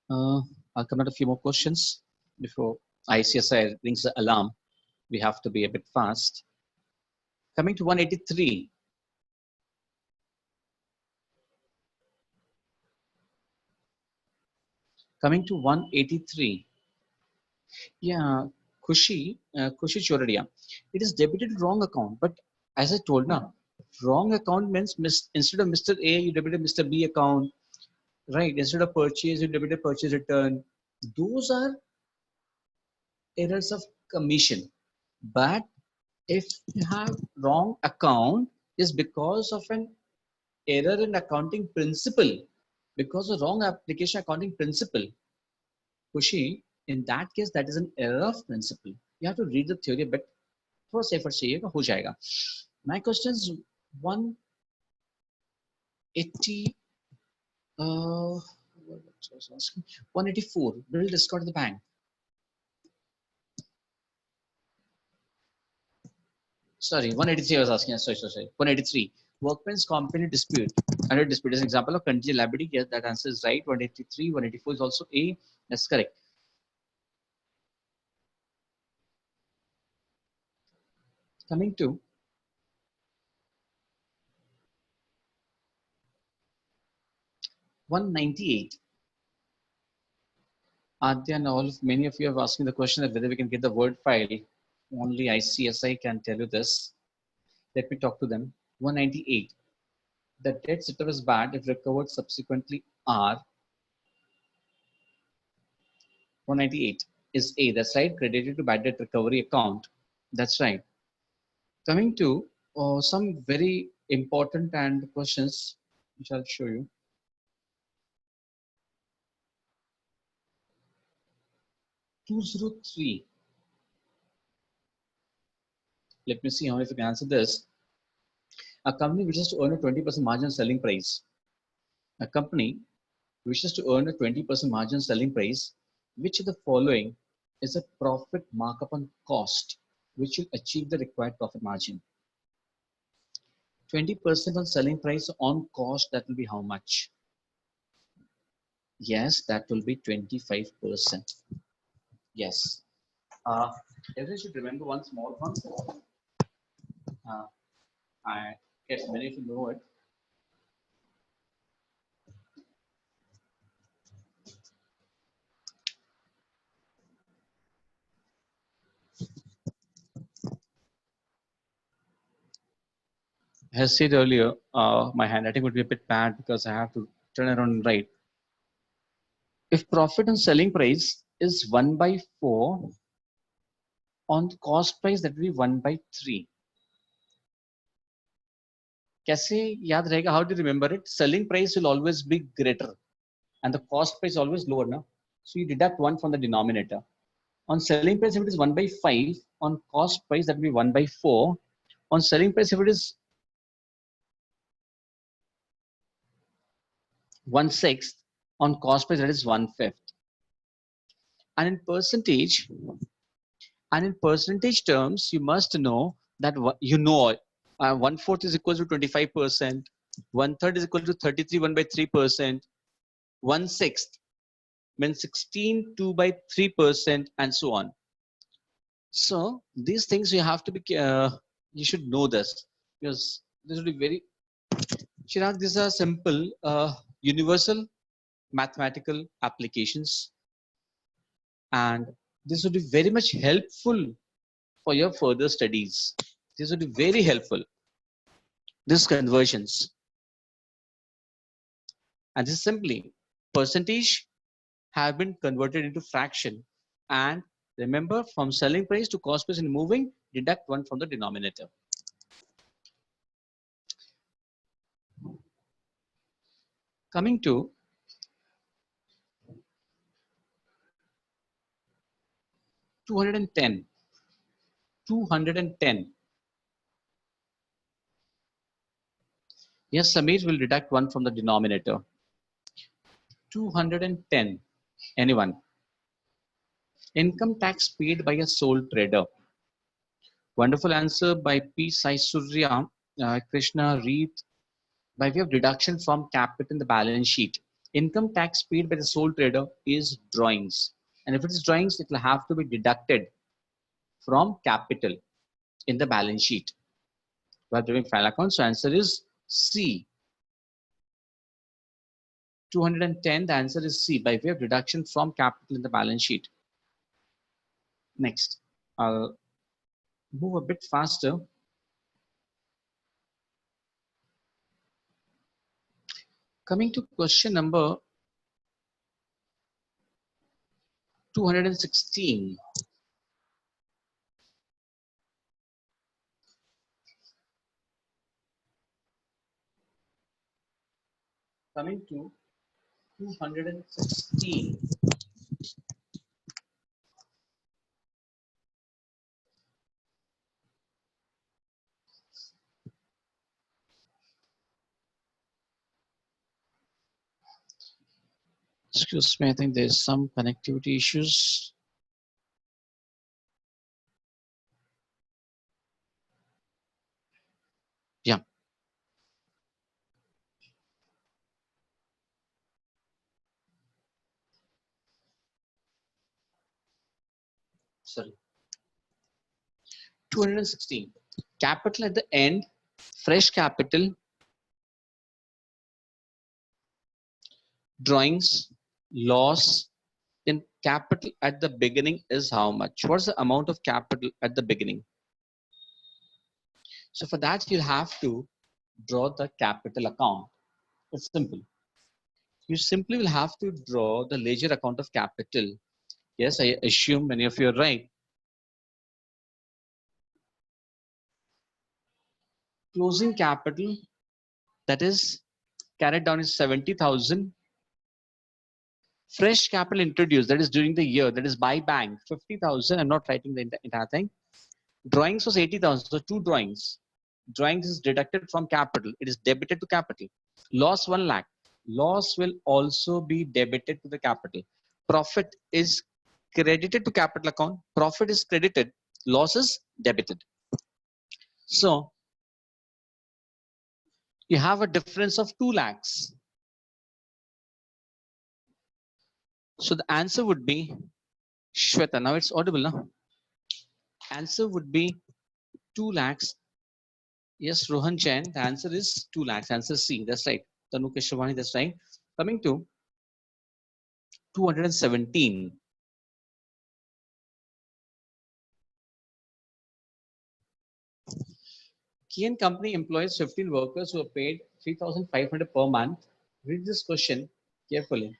I'll come out a few more questions before ICSI rings the alarm. We have to be a bit fast. Coming to 183. Coming to 183. Yeah, Kushi Choradia. It is debited wrong account, but as I told now, wrong account means instead of Mr. A, you debited Mr. B account, right? Instead of purchase, you debited purchase return. Those are errors of commission. But if you have wrong account, is because of an error in accounting principle, because of wrong application accounting principle. Kushi, in that case, that is an error of principle. You have to read the theory a bit. थोड़ा सा effort चाहिएगा, हो जाएगा. My question is 180. 184. Bill discount the bank. Sorry, 183 I was asking. Sorry. 183. Workman's company dispute. Under dispute is an example of contingent liability. Yes, that answer is right. 183, 184 is also A. That's correct. Coming to 198. Adya and many of you have asked me the question of whether we can get the word file. Only ICSI can tell you this. Let me talk to them. 198. The debt setup is bad if recovered subsequently are. 198 is A. That's right. Credited to bad debt recovery account. That's right. Coming to some very important and questions which I'll show you. 203. Let me see how if you can answer this. A company wishes to earn a 20% margin selling price. A company wishes to earn a 20% margin selling price. Which of the following is a profit markup on cost, which will achieve the required profit margin? 20% on selling price on cost, that will be how much? Yes, that will be 25%. Yes. Everyone should remember one small concept. I guess many of you know it. As said earlier, my handwriting would be a bit bad because I have to turn around and write. If profit on selling price is 1 by 4, on cost price that will be 1 by 3. कैसे याद रहेगा? How do you remember it? Selling price will always be greater and the cost price always lower now. So you deduct 1 from the denominator. On selling price, if it is 1 by 5, on cost price that will be 1 by 4. On selling price, if it is 1/6, on cost price that is 1/5. And in percentage terms, you must know that you know 1/4 is equal to 25%, 1/3 is equal to 33 1/3%, 1/6 means 16 2/3%, and so on. So these things you have to be you should know this, because this will be very Chirag, these are simple universal mathematical applications, and this would be very much helpful for your further studies. This would be very helpful. This conversions, and this is simply percentage have been converted into fraction, and remember, from selling price to cost price in moving, deduct 1 from the denominator. Coming to $210. Yes, Samir will deduct 1 from the denominator. 210. Anyone? Income tax paid by a sole trader. Wonderful answer by P. Sai Surya. Krishna Reed. By way of deduction from capital in the balance sheet. Income tax paid by the sole trader is drawings. And if it is drawings, it will have to be deducted from capital in the balance sheet while doing final account. So answer is C. 210, the answer is C, by way of deduction from capital in the balance sheet. Next, I'll move a bit faster. Coming to question number 216. Coming to 216. Excuse me, I think there's some connectivity issues. Yeah. Sorry. 216. Capital at the end, fresh capital, drawings, loss in capital at the beginning is how much? What's the amount of capital at the beginning? So for that, you'll have to draw the capital account. It's simple. You simply will have to draw the ledger account of capital. Yes, I assume many of you are right. Closing capital, that is carried down is 70,000. Fresh capital introduced, that is during the year, that is by bank, 50,000. I'm not writing the entire thing. Drawings was 80,000, so 2 drawings. Drawings is deducted from capital. It is debited to capital. Loss 1 lakh. Loss will also be debited to the capital. Profit is credited to capital account. Profit is credited. Loss is debited. So you have a difference of 2 lakhs. So the answer would be Shweta. Now it's audible now. Answer would be 2 lakhs. Yes, Rohan Jain. The answer is 2 lakhs. Answer C. That's right. Tanu Keshavani. That's right. Coming to 217. Key & Company employs 15 workers who are paid 3,500 per month. Read this question carefully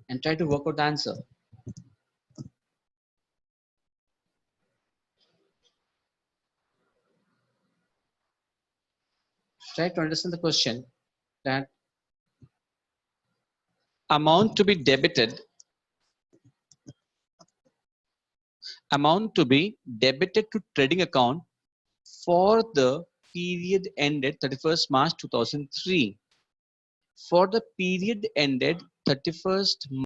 and try to work out the answer. Try to understand the question, that amount to be debited to trading account for the period ended 31st March 2003. For the period ended 31st